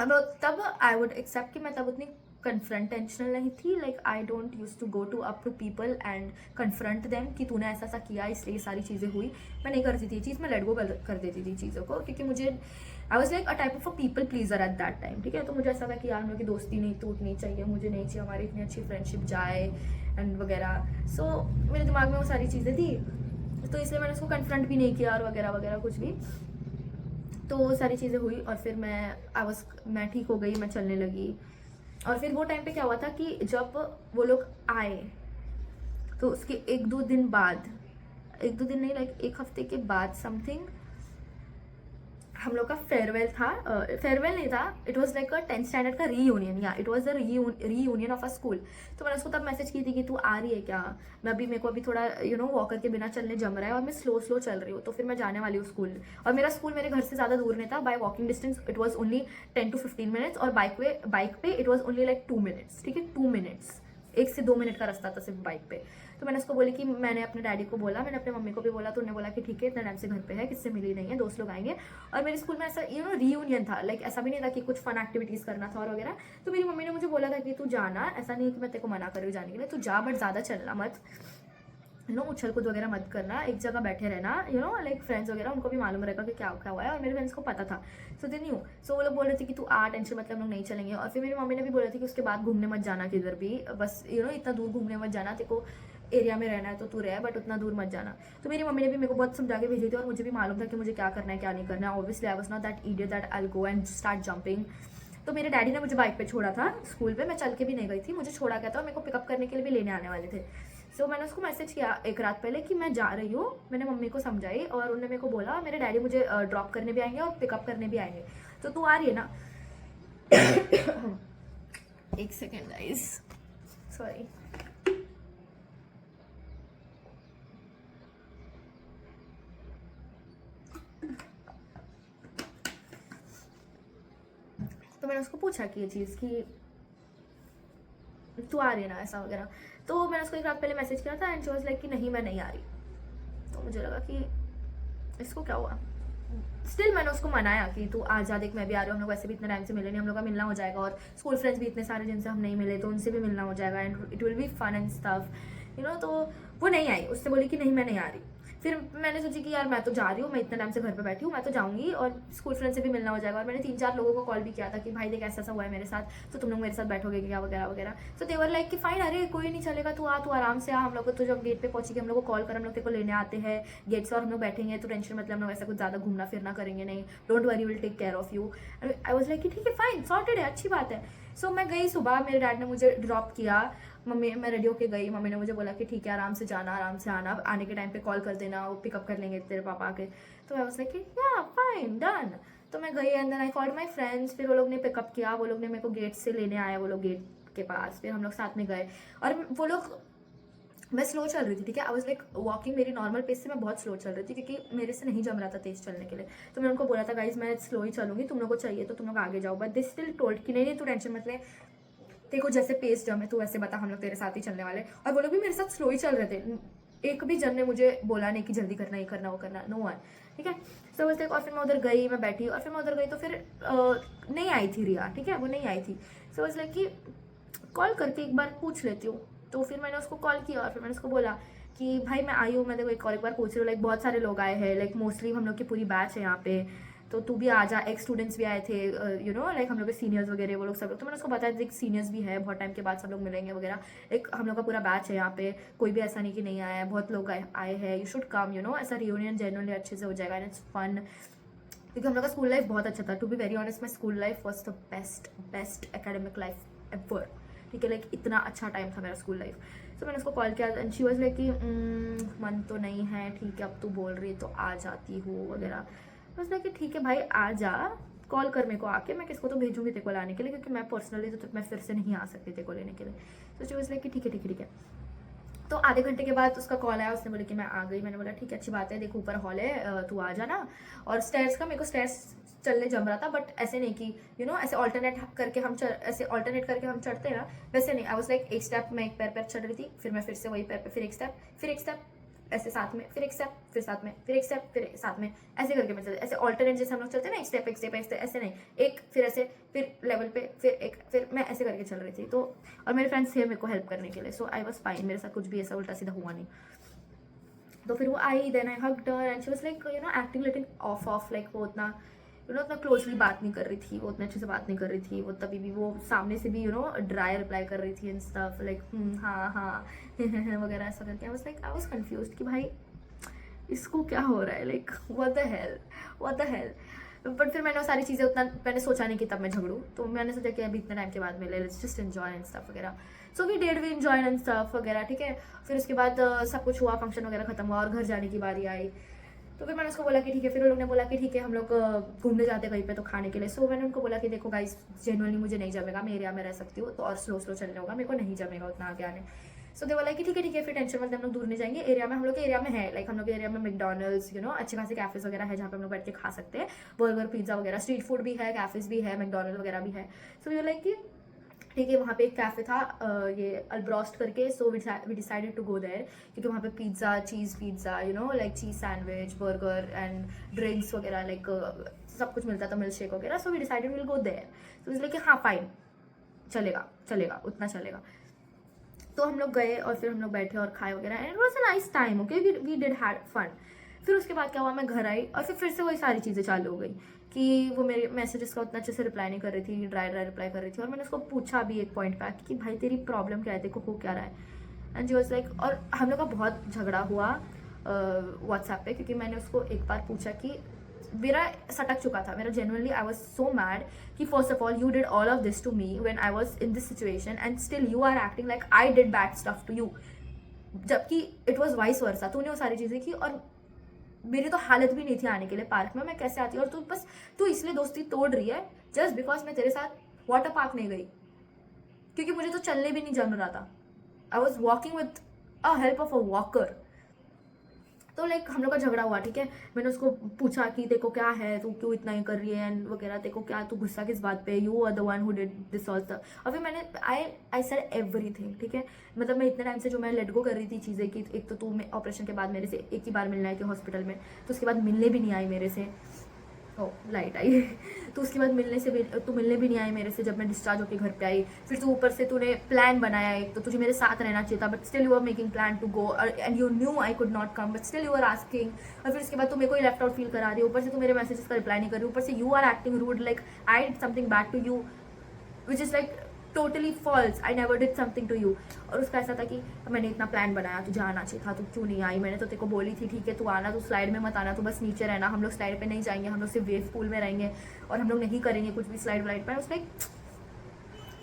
अब तब आई वुड एक्सेप्ट कि मैं तब उतनी कन्फ्रंटेंशनल नहीं थी, like I don't use to go to up to people and confront them कि तूने ऐसा ऐसा किया इसलिए ये सारी चीज़ें हुई। मैं नहीं करती थी ये चीज़, मैं लेट गो कर देती थी चीज़ों को, क्योंकि मुझे आई was like a type of a people pleaser at that time. ठीक है, तो मुझे ऐसा था कि यार हम लोग की दोस्ती नहीं टूटनी चाहिए, मुझे नहीं चाहिए हमारी इतनी अच्छी फ्रेंडशिप जाए एंड वगैरह। सो मेरे दिमाग में वो सारी चीज़ें थी, तो इसलिए मैंने उसको कन्फ्रंट भी नहीं किया और वगैरह वगैरह कुछ भी। तो वो सारी चीज़ें हुई और फिर मैं ठीक हो गई, मैं चलने लगी। और फिर वो टाइम पे क्या हुआ था कि जब वो लोग आए तो उसके एक दो दिन नहीं लाइक एक हफ्ते के बाद समथिंग हम लोग का फेयरवेल था। फेयरवेल नहीं था, it was like a 10th standard का रीयूनियन, या it was a reunion of a school. तो मैंने उसको तब मैसेज की थी कि तू आ रही है क्या, मैं अभी मेरे को अभी थोड़ा वॉकर के बिना चलने जम रहा है और मैं स्लो चल रही हूँ, तो फिर मैं जाने वाली हूँ स्कूल। और मेरा स्कूल मेरे घर से ज़्यादा दूर नहीं था, by walking distance it was only 10 to 15 minutes, और बाइक पे it was only like 2 minutes. ठीक है, 2 मिनट्स, 1 से 2 मिनट का रास्ता था सिर्फ बाइक पे। तो मैंने उसको बोली कि मैंने अपने डैडी को बोला, मैंने अपने मम्मी को भी बोला, तो उन्होंने बोला कि ठीक है इतना टाइम से घर पे है, किससे मिली नहीं है, दोस्त लोग आएंगे। और मेरे स्कूल में ऐसा रीयूनियन था, लाइक ऐसा भी नहीं था कि कुछ फन एक्टिविटीज़ करना था और वगैरह। तो मेरी मम्मी ने मुझे बोला था कि तू जाना, ऐसा नहीं है कि मैं तेरे को मना कर रही हूँ जाने के लिए, तू जा बट ज़्यादा चलना मत, उछल कूद वगैरह मत करना, एक जगह बैठे रहना, लाइक फ्रेंड्स वगैरह उनको भी मालूम रहेगा कि क्या क्या हुआ है, और मेरे फ्रेंड्स को पता था। सो दे न्यू। सो वो लोग बोल रहे थे कि तू आ, टेंशन मतलब हम लोग नहीं चलेंगे। और फिर मेरी मम्मी ने भी बोला था कि उसके बाद घूमने मत जाना किधर भी, बस इतना दूर घूमने मत जाना, तेरे को एरिया में रहना है तो तू रह, बट उतना दूर मत जाना। तो मेरी मम्मी ने भी मेरे को बहुत समझा के भेजी थी, और मुझे भी मालूम था कि मुझे क्या करना है क्या नहीं करना है। Obviously I was not that idiot that I will go and start jumping. तो मेरे डैडी ने मुझे बाइक पे छोड़ा था स्कूल पे, मैं चल के भी नहीं गई थी, मुझे छोड़ा गया था और मेरे को पिकअप करने के लिए भी लेने आने वाले थे। सो मैंने उसको मैसेज किया एक रात पहले कि मैं जा रही हूँ, मैंने मम्मी को समझाई और उन्होंने मेरे को बोला मेरे डैडी मुझे ड्रॉप करने भी आएंगे और पिकअप करने भी आएंगे, तो तू आ रही है ना। एक सेकेंड गाइस, सॉरी। तो मैंने उसको पूछा कि ये चीज़ कि तू आ रही है ना ऐसा वगैरह। तो मैंने उसको एक रात पहले मैसेज किया था एंड शी वाज लाइक कि नहीं मैं नहीं आ रही। तो मुझे लगा कि इसको क्या हुआ। स्टिल मैंने उसको मनाया कि तू आ जा, देख मैं भी आ रही हूँ, हम लोग वैसे भी इतने टाइम से मिले नहीं, हम लोग का मिलना हो जाएगा, और स्कूल फ्रेंड्स भी इतने सारे जिनसे हम नहीं मिले तो उनसे भी मिलना हो जाएगा and it will be fun and stuff तो वो नहीं आई, उससे बोली कि नहीं मैं नहीं आ रही। फिर मैंने सोची कि यार मैं तो जा रही हूँ, मैं इतने टाइम से घर पे बैठी हूँ, मैं तो जाऊँगी और स्कूल फ्रेंड से भी मिलना हो जाएगा। और मैंने 3-4 लोगों को कॉल भी किया था कि भाई देख ऐसा हुआ है मेरे साथ, तो तुम लोग मेरे साथ बैठोगे क्या वगैरह वगैरह। तो दे वर लाइक कि फाइन, अरे कोई नहीं चलेगा, तू आ, तू आराम से आ, हम लोग को तो जब गेट पे पहुंचेगी हम लोग को कॉल कर, हम लोग तेरे को लेने आते हैं गेट से और हम लोग बैठेंगे, तो टेंशन मतलब हम लोग ऐसा कुछ ज़्यादा घूमना फिरना करेंगे नहीं, don't worry will take care of you. I was like कि ठीक है फाइन सॉर्टेड है, अच्छी बात है। सो मैं गई सुबह, मेरे डैड ने मुझे ड्रॉप किया, मम्मी मैं रेडी होके गई, मम्मी ने मुझे बोला कि ठीक है आराम से जाना, आराम से आना, आने के टाइम पे कॉल कर देना, वो पिकअप कर लेंगे तेरे पापा आके। तो I was like yeah fine done. तो मैं गई and then I called my friends, फिर वो लोग ने पिकअप किया, वो लोग ने मेरे को गेट से लेने आया, वो लोग गेट के पास, फिर हम लोग साथ में गए। और वो लोग, मैं स्लो चल रही थी, ठीक है, आई वाज लाइक वॉकिंग मेरी नॉर्मल पेस से मैं बहुत स्लो चल रही थी क्योंकि मेरे से नहीं जम रहा था तेज चलने के लिए। तो मैंने उनको बोला था गाइज मैं स्लो ही चलूंगी, तुम लोग को चाहिए तो तुम लोग आगे जाओ, बट दे स्टिल टोल्ड कि नहीं तू टेंशन मत ले, तेरे को जैसे पेस जमे तू वैसे बता, हम लोग तेरे साथ ही चलने वाले। और वो लोग भी मेरे साथ स्लो ही चल रहे थे, एक भी जन ने मुझे बोला नहीं कि जल्दी करना, ये करना वो करना, नो वन। ठीक है, सो बस और फिर मैं उधर गई, मैं बैठी, और फिर मैं उधर गई तो फिर नहीं आई थी रिया, ठीक है, वो नहीं आई थी। सो बस लाइक कि कॉल करके एक बार पूछ लेती हूँ। तो फिर मैंने उसको कॉल किया और फिर मैंने उसको बोला कि भाई मैं आई हूँ, मैं देखो एक बार पूछ रही हूँ, लाइक बहुत सारे लोग आए हैं, लाइक मोस्टली हम लोग की पूरी बैच है यहाँ पे, तो तू भी आ जा, एक्स स्टूडेंट्स भी आए थे, यू नो लाइक हम लोग के सीनियर्स वगैरह वो लोग सब लोग। तो मैंने उसको बताया देख सीनियर्स भी है, बहुत टाइम के बाद सब लोग मिलेंगे वगैरह, एक हम लोग का पूरा बैच है यहाँ पे, कोई भी ऐसा नहीं कि नहीं आया है, बहुत लोग आए हैं, you should come, you know ऐसा रियूनियन जेन्युइनली अच्छे से हो जाएगा एंड इट्स फन। क्योंकि हम लोग का स्कूल लाइफ बहुत अच्छा था, to be very honest my school life was the best academic life ever, ठीक है, लाइक इतना अच्छा टाइम था मेरा स्कूल लाइफ। तो मैंने उसको कॉल किया एंड शी वाज लाइक कि मन तो नहीं है, ठीक है अब तू बोल रही है तो आ जाती हूँ वगैरह। बस लाइक कि ठीक है भाई आ जा, कॉल कर मेरे को आके, मैं किसको तो भेजूंगी तेरे को लाने के लिए, क्योंकि मैं पर्सनली तो मैं फिर से नहीं आ सकती तेरे को लेने के लिए। तो शी वाज लाइक कि ठीक है ठीक है ठीक है। तो आधे घंटे के बाद उसका कॉल आया, उसने बोला कि मैं आ गई। मैंने बोला ठीक है अच्छी बात है, देखो ऊपर हॉल है, तू आ जाना। और स्टेयर्स का मेरे को स्टेयर्स चलने जम रहा था, बट ऐसे नहीं कि यू नो ऐसे ऑल्टरनेट करके हम चढ़ते हैं ना, वैसे नहीं। आई वाज लाइक एक स्टेप मैं एक पैर पर चढ़ रही थी, फिर मैं फिर से वही पैर पे, फिर एक स्टेप ऐसे साथ में, फिर एक स्टेप फिर साथ में, फिर एक स्टेप फिर साथ में, ऐसे करके मैं चलती, ऐसे ऑल्टरनेट जैसे हम लोग चलते हैं ना, एक स्टेप ऐसे नहीं, एक फिर ऐसे, फिर लेवल पे, फिर एक, फिर मैं ऐसे करके चल रही थी। तो और मेरे फ्रेंड्स थे मेरे को हेल्प करने के लिए, सो आई वाज फाइन, मेरे साथ कुछ भी ऐसा उल्टा सीधा हुआ नहीं। तो फिर वो आई, then I hugged her and she was like you know acting little off like वो उतना यू नो उतना क्लोजली बात नहीं कर रही थी, वो उतने अच्छे से बात नहीं कर रही थी, वो तभी भी वो सामने से भी यू नो ड्राई रिप्लाई कर रही थी एंड स्टफ लाइक हाँ हाँ वगैरह ऐसा करके। आई वाज कंफ्यूज्ड कि भाई इसको क्या हो रहा है, like what the hell. But फिर मैंने वो सारी चीज़ें उतना मैंने सोचा नहीं कि तब मैं झगड़ूँ, तो मैंने सोचा कि अभी इतने टाइम के बाद मिले, let's just enjoy and stuff वगैरह। So we enjoy and stuff वगैरह, ठीक है। फिर उसके बाद सब कुछ हुआ, फंक्शन वगैरह खत्म हुआ और घर जाने की बारी आई। तो फिर मैंने उसको बोला कि ठीक है, फिर उन लोगों ने बोला कि ठीक है हम लोग घूमने जाते कहीं पे तो खाने के लिए। सो मैंने उनको बोला कि देखो गाइस जेन्युइनली मुझे नहीं जमेगा, मैं एरिया में रह सकती हूँ तो और स्लो चलने होगा, मेरे को नहीं जमेगा उतना आगे आने। सो दे बोला कि ठीक है फिर टेंशन मत, हम लोग दूर नहीं जाएंगे, एरिया में हम लोग के एरिया में है, लाइक हम लोग के एरिया में मैकडॉनल्ड्स यू नो अच्छे खासे कैफेज वगैरह है जहाँ पे हम लोग बैठ के खा सकते हैं, बर्गर पिज्जा वगैरह, स्ट्रीट फूड भी है, कैफेज भी है, मैकडॉनल्ड वगैरह भी है। सो वी लाइक कि ठीक है, वहाँ पे एक कैफ़े था ये अल्ब्रोस्ट करके। So we decided to go there, क्योंकि वहाँ पे cheese pizza you know like cheese sandwich, burger and drinks वगैरह लाइक सब कुछ मिलता था, मिल्क शेक वगैरह। So we decided will go there. तो इसलिए कि हाँ फाइन चलेगा उतना चलेगा। तो हम लोग गए और फिर हम लोग बैठे और खाए वगैरह and it was a nice time, okay, we did had fun. फिर उसके बाद क्या हुआ, मैं घर आई और फिर से वही सारी चीज़ें चालू हो गई कि वो मेरे मैसेजेस का उतना अच्छे से रिप्लाई नहीं कर रही थी, ड्राई रिप्लाई कर रही थी। और मैंने उसको पूछा भी एक पॉइंट पे कि भाई तेरी प्रॉब्लम क्या है, तेरे को हो क्या रहा है। एंड शी वाज लाइक, और हम लोग का बहुत झगड़ा हुआ व्हाट्सएप पे, क्योंकि मैंने उसको एक बार पूछा कि मेरा सटक चुका था, मेरा genuinely I was so mad कि first of all you did all of this to me when I was in this situation and still you are acting like I did bad stuff to you, जबकि it was vice versa, तूने वो सारी चीज़ें की और मेरी तो हालत भी नहीं थी आने के लिए पार्क में, मैं कैसे आती। और तू इसलिए दोस्ती तोड़ रही है जस्ट बिकॉज मैं तेरे साथ वाटर पार्क नहीं गई, क्योंकि मुझे तो चलने भी नहीं जम रहा था। I was walking with a help of a walker. तो लाइक हम लोग का झगड़ा हुआ, ठीक है। मैंने उसको पूछा कि देखो क्या है, तू क्यों इतना ही कर रही है एंड वगैरह, देखो क्या तू गुस्सा किस बात पे, you are the one who did this all the. और फिर मैंने आई सेड एवरीथिंग, ठीक है। मतलब मैं इतने टाइम से जो मैं लेट गो कर रही थी चीज़ें कि एक तो तू ऑपरेशन के बाद मेरे से एक ही बार मिलने आई थी हॉस्पिटल में, तो उसके बाद मिलने भी नहीं आई मेरे से। ओ लाइट आई तो उसके बाद तू मिलने भी नहीं आई मेरे से जब मैं डिस्चार्ज होकर घर पे आई। फिर तू ऊपर से तूने प्लान बनाया एक, तो तुझे मेरे साथ रहना चाहिए था, but still you are making plan to go and you knew I could not come, but still you are asking. और फिर उसके बाद तू मेरे को ही लेफ्ट आउट फील करा रही है, ऊपर से तू मेरे मैसेजेस का रिप्लाई नहीं कर रही, ऊपर से you are acting rude like I did something bad to you which is like totally false, I never did something to you. और उसका ऐसा था कि मैंने इतना प्लान बनाया, तुझे आना चाहिए था, तू क्यों नहीं आई, मैंने तो तेरे को बोली थी ठीक है तू आना, तू स्लाइड में मत आना, तू बस नीचे रहना, हम लोग स्लाइड पे नहीं जाएंगे, हम लोग सिर्फ वेव पूल में रहेंगे और हम लोग नहीं करेंगे कुछ भी स्लाइड वाइड पर। उसमें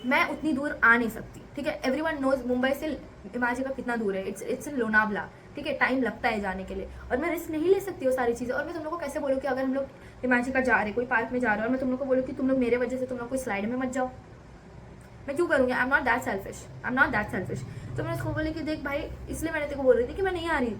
मैं उतनी दूर आ नहीं सकती, ठीक है। एवरीवन नोज मुंबई से हिमाचल का कितना दूर है, इट्स इन लोनावला, ठीक है, टाइम लगता है जाने के लिए और मैं रिस्क नहीं ले सकती वो सारी चीज़ें। और मैं तुम लोग को कैसे बोलूँ कि अगर हम लोग हिमाचल का जा रहे कोई पार्क में जा रहे हैं और मैं तुम लोग को बोलूँ कि तुम लोग मेरे वजह से तुम लोग कोई स्लाइड में मत जाओ, मैं क्यों करूँगी। आई एम नॉट दैट सेल्फिश। तो मैंने उसको बोली कि देख भाई, इसलिए मैंने तेरे को बोल रही थी कि मैं नहीं आ रही,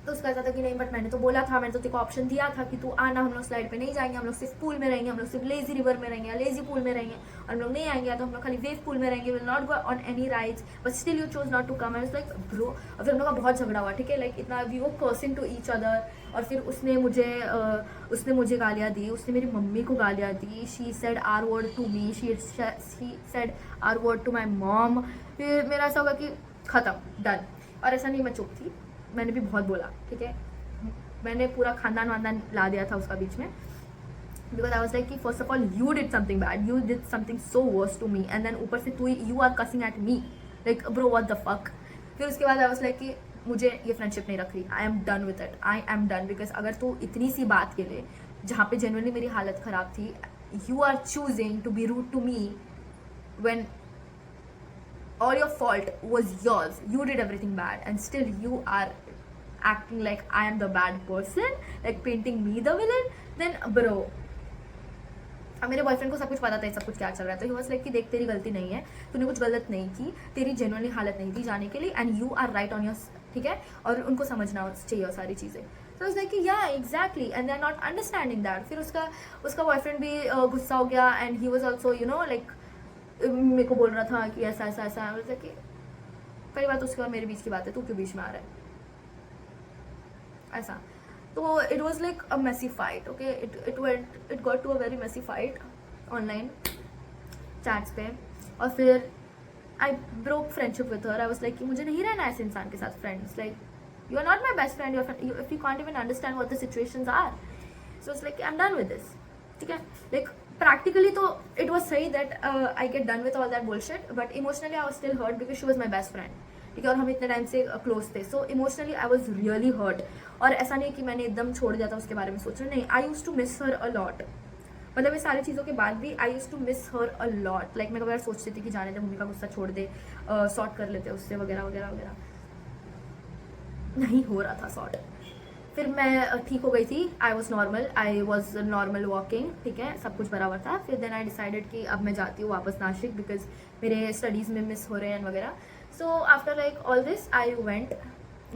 तो उसका ऐसा था कि नहीं बट मैंने तो बोला था, मैंने तो तेरे को ऑप्शन दिया था कि तू आना, हम लोग स्लाइड पे नहीं जाएंगे, हम लोग सिर्फ पूल में रहेंगे, हम लोग सिर्फ लेजी रिवर में रहेंगे या लेजी पूल में रहेंगे, और हम लोग नहीं आएंगे तो हम लोग खाली वेव पूल में रहेंगे, will not go on any rides, but still you choose not to come. And like bro, और फिर हम लोग का बहुत झगड़ा हुआ, ठीक है, लाइक इतना वी वो कर्सिंग टू ईच अदर। और फिर उसने मुझे गालियाँ दी, उसने मेरी मम्मी को गालियाँ दी, she said hard word to me, she said hard word to my mom. फिर मेरा ऐसा होगा कि ख़त्म, डन। और ऐसा नहीं मैं चुप थी, मैंने भी बहुत बोला, ठीक है, मैंने पूरा खानदान वानदान ला दिया था उसका बीच में, बिकॉज आई वॉज लाइक कि first of all you did something bad, you did something so worse to me, and then ऊपर से you are cussing at me, like bro what the fuck. फिर उसके बाद आई वॉज लाइक कि मुझे ये friendship नहीं रख रही, आई am done with it, I am done. Because अगर तू इतनी सी बात के लिए, जहाँ पे जेन्युइनली मेरी हालत ख़राब थी, you are choosing to be rude to me when all your fault was yours, you did everything bad, and still you are acting like I am the bad person, like painting me the villain, then bro। अब मेरे boyfriend को सब कुछ पता था सब कुछ क्या चल रहा है, तो ही वाज लाइक कि देख तेरी गलती नहीं है, तूने कुछ गलत नहीं की, तेरी जेन्युइनली हालत नहीं थी जाने के लिए, and you are right on your, ठीक है, और उनको समझना चाहिए सारी चीज़ें। तो इट्स लाइक कि yeah exactly, and they are not understanding that. फिर उसका बॉयफ्रेंड भी गुस्सा हो गया, and he was also you know like मेरे को बोल रहा था कि ऐसा ऐसा ऐसा, मतलब कि पहली बात उसके और मेरे बीच की बात है, तू क्यों बीच में आ रहा है, ऐसा। तो it was like a messy fight, okay, it got to a very messy fight online chats पे। और फिर I broke friendship with her, I was like कि मुझे नहीं रहना ऐसे इंसान के साथ friends, like you are not my best friend, if you can't even understand what the situations are, so it's like I am done with this, ठीक है। लाइक practically तो it was सही that I get done with all that bullshit, but emotionally I was still hurt because she was my best friend, ठीक है, और हम इतने time से क्लोज थे, so emotionally I was really hurt. और ऐसा नहीं कि मैंने एकदम छोड़ दिया था उसके बारे में सोचना, नहीं, I use to miss her a lot, मतलब ये सारी चीज़ों के बाद भी I use to miss her a lot. Like मैं कभी सोचती थी कि जाने दे, मम्मी का गुस्सा छोड़ दे, सॉर्ट कर लेते उससे वगैरह वगैरह वगैरह, नहीं हो रहा था सॉर्ट। फिर मैं ठीक हो गई थी, आई वॉज नॉर्मल वॉकिंग, ठीक है, सब कुछ बराबर था। फिर देन आई डिसाइडेड कि अब मैं जाती हूँ वापस नासिक, बिकॉज मेरे स्टडीज़ में मिस हो रहे हैं वगैरह। So after like all this I went,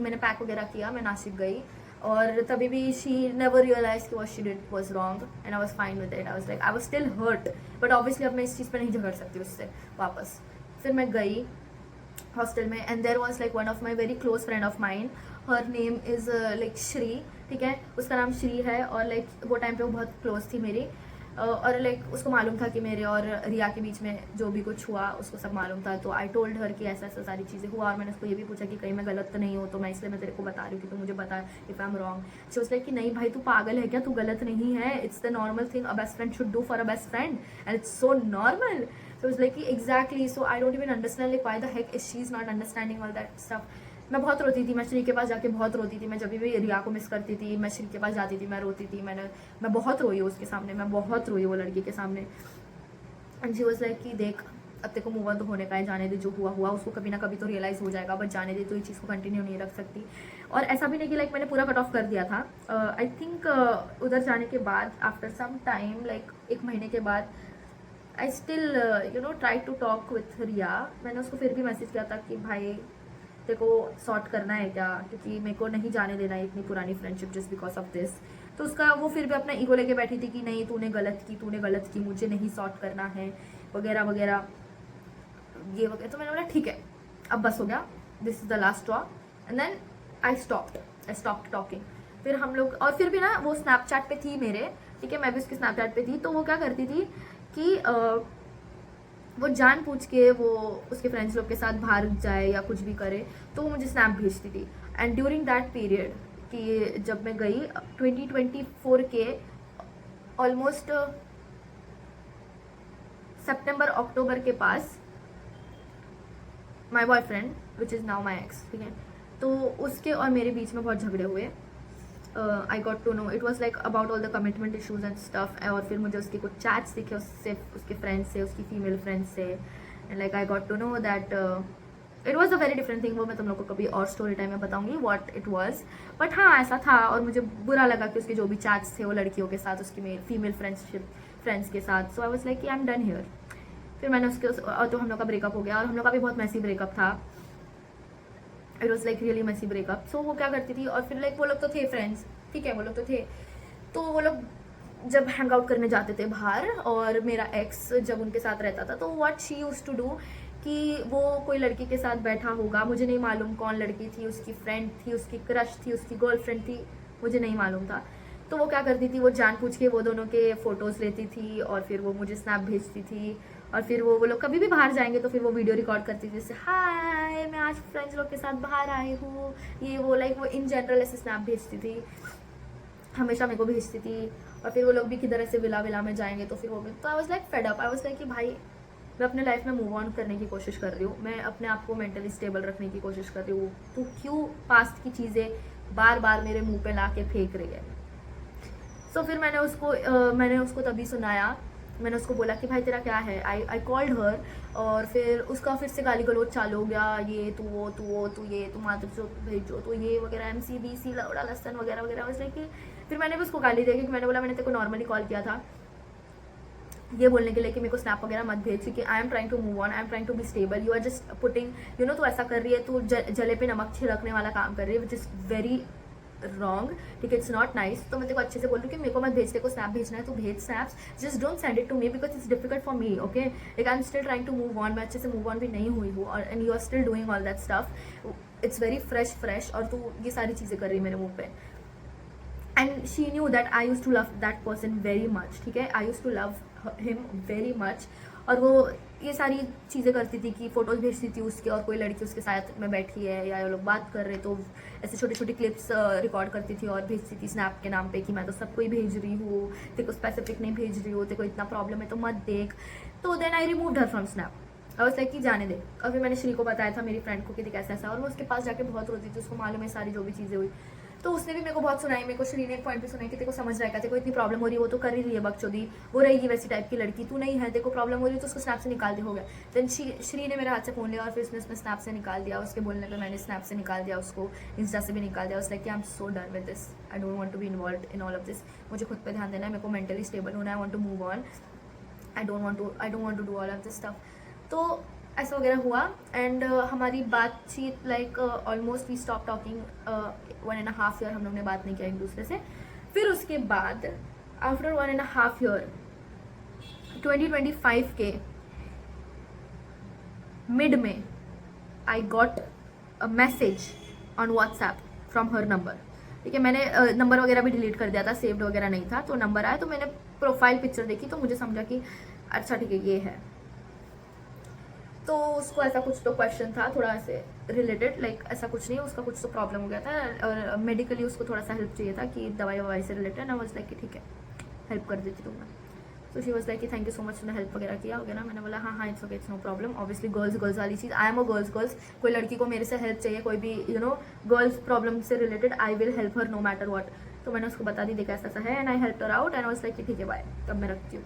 मैंने पैक वगैरह किया, मैं नासिक गई, और तभी भी शी नेवर रियलाइज कि what she did was wrong, and I was fine with it. I was still hurt, but obviously अब मैं इस चीज़ पर नहीं झगड़ सकती उससे वापस। फिर मैं गई हॉस्टल में, and there was like one of my very close friend of mine, her name is like Shri, ठीक है, उसका नाम श्री है, और लाइक वो टाइम पे वो बहुत क्लोज थी मेरी, और लाइक उसको मालूम था कि मेरे और रिया के बीच में जो भी कुछ हुआ उसको सब मालूम था। तो आई टोल्ड हर कि ऐसा ऐसा सारी चीज़ें हुआ, और मैंने उसको ये भी पूछा कि कहीं मैं गलत तो नहीं हो, तो मैं इसलिए मैं तेरे को बता रही हूँ कि तू मुझे बता इफ आई एम रॉन्ग। सो उसने कि नहीं भाई तू पागल है क्या, तू गलत नहीं है, it's the normal thing a best friend should do for a best friend, and it's so normal. So it's like exactly, so I don't even understand like why the heck is she's not understanding all that stuff। मैं बहुत रोती थी, मैं श्री के पास जाके बहुत रोती थी, मैं जब भी रिया को मिस करती थी मैं श्री के पास जाती थी, मैं रोती थी, मैं बहुत रोई उसके सामने, मैं बहुत रोई वो लड़की के सामने। एंड शी वाज लाइक कि देख अब तेरे को मूव ऑन तो होने का है, जाने दे, जो हुआ हुआ, उसको कभी ना कभी तो रियलाइज़ हो जाएगा, बट जाने दे, तो ये चीज़ को कंटिन्यू नहीं रख सकती। और ऐसा भी नहीं कि लाइक मैंने पूरा कट ऑफ कर दिया था, आई थिंक उधर जाने के बाद आफ्टर सम टाइम, लाइक 1 महीने के बाद, I still you know try to talk with Riya. मैंने उसको फिर भी मैसेज किया था कि भाई तेरे को सॉर्ट करना है क्या, क्योंकि मेरे को नहीं जाने देना है इतनी पुरानी friendship just because of this. तो उसका वो फिर भी अपना ईगो लेके बैठी थी कि नहीं तूने गलत की, मुझे नहीं सॉर्ट करना है वगैरह वगैरह ये वगैरह। तो मैंने बोला ठीक है अब बस हो गया, this is the last straw, and then I stopped talking. फिर हम लोग, और फिर भी ना वो स्नैपचैट पे थी मेरे, ठीक है, मैं भी उसकी स्नैपचैट पे थी, तो वो क्या करती थी कि वो जानबूझ के वो उसके फ्रेंड्स लोग के साथ बाहर जाए या कुछ भी करे तो वो मुझे स्नैप भेजती थी। एंड ड्यूरिंग दैट पीरियड कि जब मैं गई 2024 के ऑलमोस्ट सितंबर अक्टूबर के पास, my boyfriend which is now my ex, ठीक है, तो उसके और मेरे बीच में बहुत झगड़े हुए। I got to know, it was like about all the commitment issues and stuff. और फिर मुझे उसके कुछ चैट्स दिखे उससे, उसके फ्रेंड्स से, उसकी फीमेल फ्रेंड्स से, and like I got to know that it was a very different thing. वो मैं तुम लोग को कभी और स्टोरी टाइम में बताऊंगी व्हाट इट वॉज, बट हाँ ऐसा था। और मुझे बुरा लगा कि उसके जो भी चैट्स थे वो लड़कियों के साथ, उसकी फीमेल फ्रेंड्स के साथ। So I was like I am done here. फिर मैंने उसके तो हम लोग का ब्रेकअप हो गया, और हम लोग का भी बहुत मैसी ब्रेकअप था। It was like really messy breakup. So वो क्या करती थी, और फिर लाइक वो लोग तो थे फ्रेंड्स, ठीक है, वो लोग तो थे. तो वो लोग जब हैंग आउट करने जाते थे बाहर, और मेरा एक्स जब उनके साथ रहता था, तो what she used to do कि वो कोई लड़की के साथ बैठा होगा, मुझे नहीं मालूम कौन लड़की थी, उसकी फ्रेंड थी, उसकी क्रश थी, उसकी गर्लफ्रेंड थी, मुझे नहीं मालूम था. तो वो क्या करती थी, वो जानबूझ के वो दोनों के फ़ोटोज़ लेती थी और फिर वो मुझे स्नैप भेजती थी. और फिर वो लोग कभी भी बाहर जाएंगे तो फिर वो वीडियो रिकॉर्ड करती थी, जैसे हाय मैं आज फ्रेंड्स लोग के साथ बाहर आई हूँ, ये वो लाइक वो इन जनरल ऐसे स्नैप भेजती थी, हमेशा मेरे को भेजती थी. और फिर वो लोग भी किधर ऐसे विला में जाएंगे तो फिर वो भी. तो आई was like fed up. I was like कि भाई मैं अपने लाइफ में मूव ऑन करने की कोशिश कर रही हूँ, मैं अपने आप को मेंटली स्टेबल रखने की कोशिश कर रही हूँ, तो क्यों पास्ट की चीज़ें बार बार मेरे मुंह पे ला के फेंक रही है. सो फिर मैंने उसको तभी सुनाया. मैंने उसको बोला कि भाई तेरा क्या है. आई कॉल्ड हर, और फिर उसका फिर से गाली गलोच चालू हो गया, ये तू वो तू ये तू मात्र जो भेजो तो ये वगैरह MCBC लौड़ा लसन वगैरह वगैरह. उसने कि फिर मैंने भी उसको गाली दी, क्योंकि मैंने बोला मैंने तेरे को नॉर्मली कॉल किया था ये बोलने के लिए कि मेरे को स्नैप वगैरह मत भेज, क्योंकि I am trying to move on, I am trying to be stable. You are just putting तू ऐसा कर रही है, तू जले पे नमक छिड़कने वाला काम कर रही है, विच इज़ वेरी रॉन्ग, ठीक है, इट्स नॉट नाइस. तो मैं तेरे को अच्छे से बोल रही हूँ कि मेरे को मत भेज, तेरे को स्नैप भेजना है तो भेज snaps, just don't send it to me because it's difficult for me. Okay, like I am still trying to move on. मैं अच्छे से मूव ऑन भी नहीं हुई हूँ, और and you are still doing all that stuff. It's very fresh, और तू ये सारी चीज़ें कर रही है मेरे मुंह पे. And she knew that I use to love that person very much, ठीक है, I use to love him very much. और वो ये सारी चीज़ें करती थी कि फ़ोटोज़ भेजती थी उसके, और कोई लड़की उसके साथ में बैठी है या ये लोग बात कर रहे, तो ऐसे छोटी छोटी क्लिप्स रिकॉर्ड करती थी और भेजती थी स्नैप के नाम पे कि मैं तो सबको ही भेज रही हूँ, तेरे को स्पेसिफिक नहीं भेज रही हूँ, तेरे को इतना प्रॉब्लम है तो मत देख. तो then I removed her from snap. और उस लाइक कि जाने दे. और फिर मैंने श्री को बताया था, मेरी फ्रेंड को, कि देख ऐसा ऐसा, और वो उसके पास जाके बहुत रोती थी, उसको मालूम है सारी जो भी चीज़ें हुई. तो उसने भी मेरे को बहुत सुनाई. मेरे को श्री ने एक पॉइंट भी सुनाई कि तेरे को समझ रहा है, तेरे को इतनी प्रॉब्लम हो रही है, वो तो कर ही रही है बकचोदी, वो रहेगी वैसी टाइप की लड़की, तू नहीं है, तेरे को प्रॉब्लम हो रही है तो उसको स्नैप से निकाल दे, हो गया. देन श्री ने मेरे हाथ से फ़ोन लिया और फिर उसने स्नैप से निकाल दिया. उसके बोलने पर मैंने स्नैप से निकाल दिया, उसको इंस्टा से भी निकाल दिया. उस like I am so done with this, I don't want to be involve in all of this. मुझे खुद पे ध्यान देना है, मेरे को मेंटली स्टेबल होना है, I want to move on, I don't want to do all of this stuff. तो ऐसा वगैरह हुआ. एंड हमारी बातचीत like almost we stop talking 1.5 year. हम लोग ने बात नहीं किया एक दूसरे से. फिर उसके बाद आफ्टर 1.5 ईयर 2025 के मिड में I got a message on WhatsApp from her number, ठीक है. मैंने नंबर वगैरह भी डिलीट कर दिया था, सेव्ड वगैरह नहीं था. तो नंबर आया तो मैंने प्रोफाइल पिक्चर देखी, तो मुझे समझा कि अच्छा ठीक है ये है. तो उसको ऐसा कुछ तो क्वेश्चन था थोड़ा ऐसे रिलेटेड, लाइक ऐसा कुछ नहीं, उसका कुछ तो प्रॉब्लम हो गया था और मेडिकली उसको थोड़ा सा हेल्प चाहिए था कि दवाई ववाई से रिलेटेड. आई वाज लाइक कि ठीक है हेल्प कर देती तुम्हें. तो शी वाज लाइक कि थैंक यू सो मच, तुमने हेल्प वगैरह किया वगैरह. मैंने बोला हाँ it's okay, it's no problem. Obviously girls वाली चीज़, आई एम अ गर्ल्स. कोई लड़की को मेरे से हेल्प चाहिए, कोई भी गर्ल्स प्रॉब्लम से related, I will help her no matter what. तो मैंने उसको बता दी, देखा ऐसा ऐसा है, and I help her out. And was like कि ठीक है बाय, तब मैं रखती हूँ.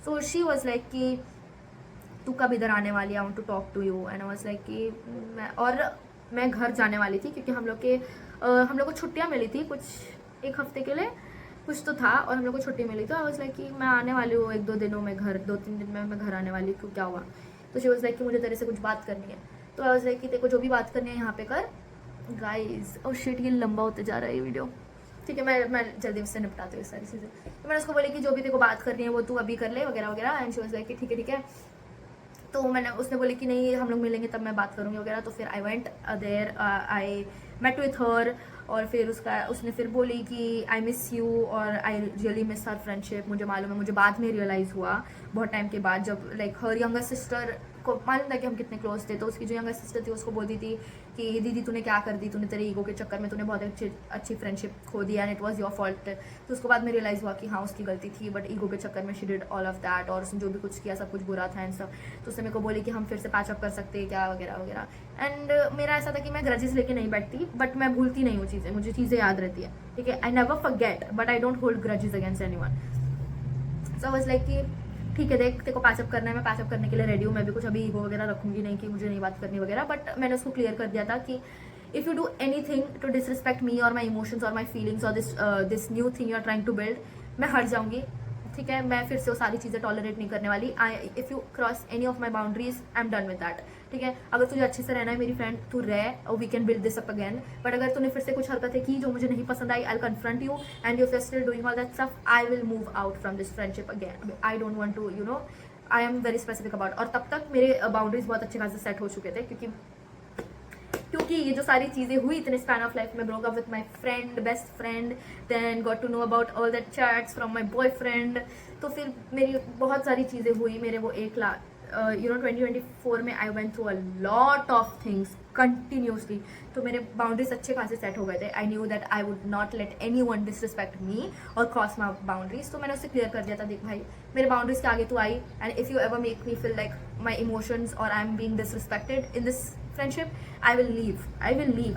सो शी वाज लाइक कि तू कब इधर आने वाली, I want to talk to you. And I was like कि मैं घर जाने वाली थी, क्योंकि हम लोग को छुट्टियां मिली थी कुछ 1 हफ्ते के लिए कुछ तो था, और हम लोग को छुट्टी मिली. तो आई वाज लाइक कि मैं आने वाली हूँ 1-2 दिनों में घर, 2-3 दिन में मैं घर आने वाली हूँ, क्या हुआ. तो शी वाज लाइक कि मुझे तेरे से कुछ बात करनी है. तो आई वाज लाइक कि तेरे को जो भी बात करनी है यहाँ पे कर. गाइज और शिट, ये लंबा होते जा रहा है ये वीडियो, ठीक है. मैं जल्दी उससे निपटाती हूँ सारी चीज़ें. तो मैंने उसको बोली कि जो भी तेरे को बात करनी है वो तू अभी कर ले वगैरह वगैरह. एंड शी वाज लाइक कि ठीक है. तो उसने बोली कि नहीं हम लोग मिलेंगे तब मैं बात करूँगी वगैरह. तो फिर I went there, I met with her. और फिर उसने फिर बोली कि आई मिस यू और I really miss her friendship. मुझे मालूम है, मुझे बाद में रियलाइज़ हुआ बहुत टाइम के बाद, जब लाइक हर यंगर सिस्टर को मालूम था कि हम कितने क्लोज थे. तो उसकी जो यंगर सिस्टर थी उसको बोलती थी कि दीदी तूने क्या कर दी, तूने तेरे ईगो के चक्कर में तूने बहुत अच्छी फ्रेंडशिप खो दी, and it was your fault. तो उसको बाद में रियलाइज़ हुआ कि हाँ उसकी गलती थी, बट ईगो के चक्कर में she did all of that. और उसने जो भी कुछ किया सब कुछ बुरा था एंड सब. तो उसने मेरे को बोली कि हम फिर से पैचअप कर सकते हैं क्या वगैरह वगैरह. एंड मेरा ऐसा था कि मैं ग्रजेस लेके नहीं बैठती, बट मैं भूलती नहीं हूँ चीज़ें, मुझे चीज़ें याद रहती है, ठीक है. I never forget but I don't hold grudges against anyone. So was like कि ठीक है देख तेरे को पैचअप करना है, मैं पैचअप करने के लिए रेडी हूँ. मैं भी कुछ अभी ईगो वगैरह रखूंगी नहीं कि मुझे नहीं बात करनी वगैरह. बट मैंने उसको क्लियर कर दिया था कि if you do anything to disrespect me और माई इमोशंस और माई फीलिंग्स और this new thing you are trying to build, मैं हट जाऊँगी, ठीक है, मैं फिर से वो सारी चीज़ें टॉलरेट नहीं करने वाली. If you cross any of my boundaries I am done with that. ठीक है, अगर तुझे अच्छे से रहना है मेरी फ्रेंड, तू रह और we can build this up again. But अगर तूने फिर से कुछ हरकतें की जो मुझे नहीं पसंद आई, I confront you, and you still doing all that stuff, I will move out from this friendship again. I don't want to, you know, I am very specific about. और तब तक मेरे बाउंड्रीज बहुत अच्छे खासे सेट हो चुके थे, क्योंकि ये जो सारी चीज़ें हुई इतने स्पैन ऑफ लाइफ में, broke up with my friend, best friend, then got to know about all that chats from my boyfriend. तो फिर मेरी बहुत सारी चीज़ें हुई. मेरे वो 1 लाख 2024 में I went through a lot of things continuously. तो मेरे बाउंड्रीज अच्छे खासे सेट हो गए थे. I knew that I would not let any one disrespect me और क्रॉस माई बाउंड्रीज. तो मैंने उससे क्लियर कर दिया था, देख भाई, मेरे बाउंड्रीज के आगे तू आई, and if you ever make me feel like my emotions और I am being disrespected in this friendship, I will leave,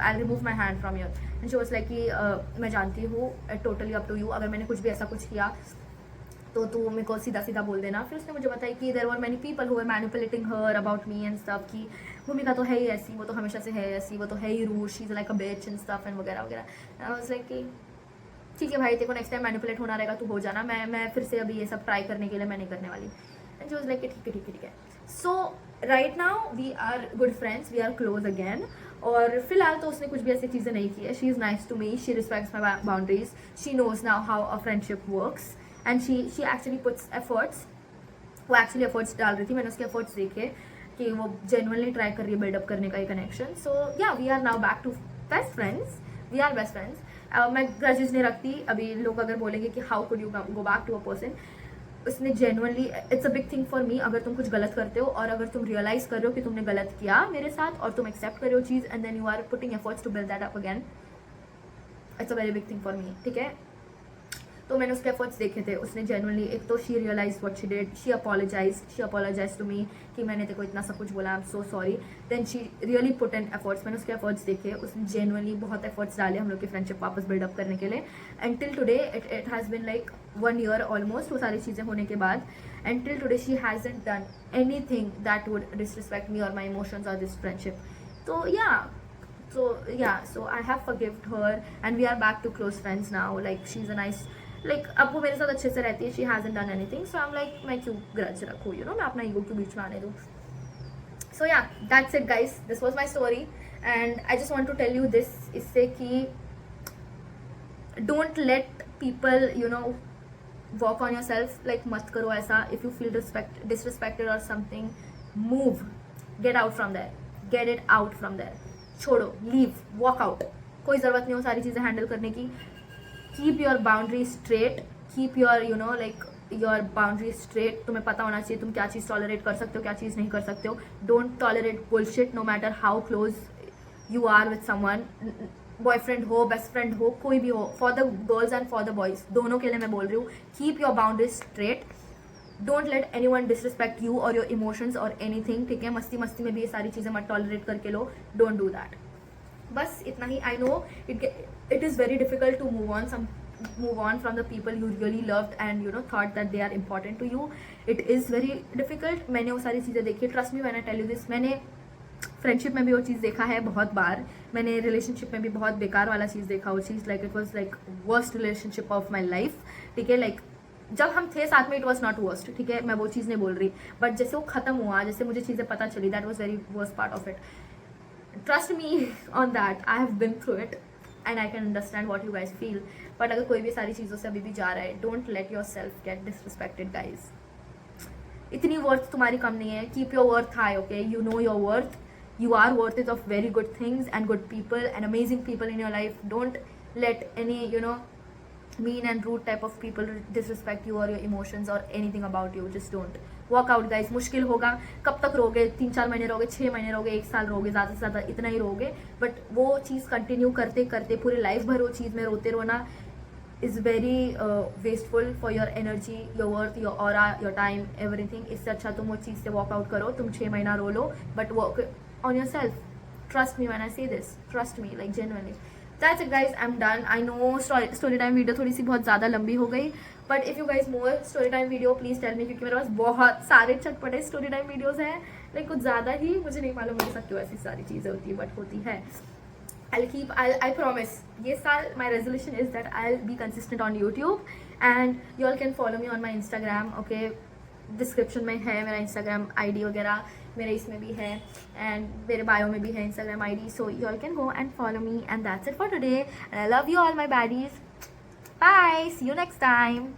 I'll remove my hand from here. And she was like कि मैं जानती हूँ, totally up to you, अगर मैंने कुछ भी ऐसा कुछ किया तो तू मेरे को सीधा सीधा बोल देना. फिर उसने मुझे बताया कि there were many people who were manipulating her about me and stuff, कि भूमिका तो है ही ऐसी, वो तो हमेशा से है ऐसी, वो तो है ही rude, she is like a bitch and stuff and वगैरह वगैरह. आई वाज लाइक कि ठीक है भाई, तेरे को नेक्स्ट टाइम मैनिपुलेट होना रहेगा तो हो जाना, मैं फिर से अभी ये सब ट्राई करने के लिए मैं नहीं करने वाली. एंड शी वाज लाइक ठीक है. So right now we are good friends, we are close again. और फिलहाल तो उसने कुछ भी ऐसी चीज़ें नहीं की है. She is nice to me, she respects my boundaries, she knows now how a friendship works, and she actually puts efforts. वो एक्चुअली एफर्ट्स डाल रही थी, मैंने उसके एफर्ट्स देखे कि वो जेन्युइनली ट्राई कर रही है बिल्डअप करने का ये connection. So yeah, we are now back to best friends, we are best friends. मैं ग्रजेस नहीं रखती. अभी लोग अगर बोलेंगे कि how could you go back to a person, उसने genuinely, it's a big thing for me. अगर तुम कुछ गलत करते हो और अगर तुम रियलाइज कर रहे हो कि तुमने गलत किया मेरे साथ और तुम एक्सेप्ट कर रहे हो चीज़, and then you are putting efforts to build that up again, it's a very big thing for me. ठीक है, तो मैंने उसके एफर्ट्स देखे थे. उसने जेन्युइनली, एक तो she realise what she did, she apologise to me कि मैंने तेरे को इतना सब कुछ बोला, I am so sorry. Then she really put in efforts. मैंने उसके एफर्ट्स देखे, उसने जेन्युइनली बहुत एफर्ट्स डाले हम लोग की फ्रेंडशिप वापस बिल्डअप करने के लिए. And till today it has been like 1 year almost, वो सारी चीज़ें होने के बाद. And till today she hasn't done anything that would disrespect me और माई इमोशंस और दिस फ्रेंडशिप. तो so I have forgived her and we are back to close friends now. Like she's a nice, like अब वो मेरे साथ अच्छे से रहती है. She hasn't done anything, so I am like मैं क्यों ग्रज रखूँ, यू नो, मैं अपना ईगो क्यों बीच में आने दूँ. So yeah, that's it guys, this was my story and I just want to tell you this, इससे कि don't let people, you know, walk on yourself. Like मत करो ऐसा. इफ़ यू फील डिसरिस्पेक्टेड और something, move, get out from there, get it out from there. छोड़ो, leave, walk out. कोई ज़रूरत नहीं हो सारी चीज़ें हैंडल करने की. Keep your boundary straight, keep your, you know, like your boundary straight. तुम्हें पता होना चाहिए तुम क्या चीज़ टॉलरेट कर सकते हो, क्या चीज़ नहीं कर सकते हो. Don't tolerate bullshit no matter how close you are with someone. Boyfriend हो, बेस्ट फ्रेंड हो, कोई भी हो, for the girls and for the boys, दोनों के लिए मैं बोल रही हूँ. Keep your boundary straight. Don't let any one disrespect you और योर इमोशंस और एनीथिंग. ठीक है, मस्ती मस्ती में भी ये सारी चीज़ें मत टॉलरेट करके लो. Don't do that. बस इतना ही. I know it is very difficult to move on from the people you really loved and you know thought that they are important to you. It is very difficult. मैंने वो सारी चीज़ें देखी. Trust me when I tell you this. मैंने friendship में भी वो चीज़ देखा है बहुत बार. मैंने रिलेशनशिप में भी बहुत बेकार वाला चीज़ देखा. वो चीज़ like it was like worst relationship of my life. ठीक है, लाइक जब हम थे साथ में इट वॉज नॉट वर्स्ट. ठीक है, मैं वो चीज़ नहीं बोल रही, बट जैसे वो खत्म हुआ, जैसे मुझे चीज़ें पता चली, that was very worst part of it. Trust me on that. I have been through it and I can understand what you guys feel. But अगर कोई भी सारी चीज़ों से अभी भी जा रहा है, don't let yourself get disrespected guys. इतनी वर्थ तुम्हारी कम नहीं है. Keep your worth high. Okay, you know your worth. You are worth it of very good things and good people and amazing people in your life. Don't let any, you know, mean and rude type of people disrespect you or your emotions or anything about you. Just don't. Walk out guys. मुश्किल होगा. कब तक रहोगे? 3-4 महीने रहोगे, 6 महीने रहोगे, 1 साल रहोगे, ज़्यादा से ज़्यादा इतना ही रहोगे. बट वो चीज़ कंटिन्यू करते करते पूरे लाइफ भर वो चीज़ में रोते रोना is very wasteful for your energy, your worth, your aura, your time, everything. इससे अच्छा तुम वो चीज़ से walk out करो. तुम 6 महीना रो लो, but work on yourself. Trust me when I say this. Trust me, like genuinely. That's it guys, I'm done. I know story time video थोड़ी सी बहुत ज़्यादा लंबी हो गई, but if you guys more story time video please tell me, क्योंकि मेरे पास बहुत सारे चटपटे story time videos हैं, like कुछ ज़्यादा ही. मुझे नहीं मालूम मेरे साथ क्यों ऐसी सारी चीज़ें होती है, but होती है. I promise, ये साल my resolution is that I'll be consistent on YouTube and you all can follow me on my Instagram. Okay, description में है मेरा इंस्टाग्राम आईडी वगैरह, मेरे इसमें भी है एंड मेरे बायो में भी है Instagram ID. So you all can go and follow me and that's it for today. And I love you all my baddies. Bye, see you next time.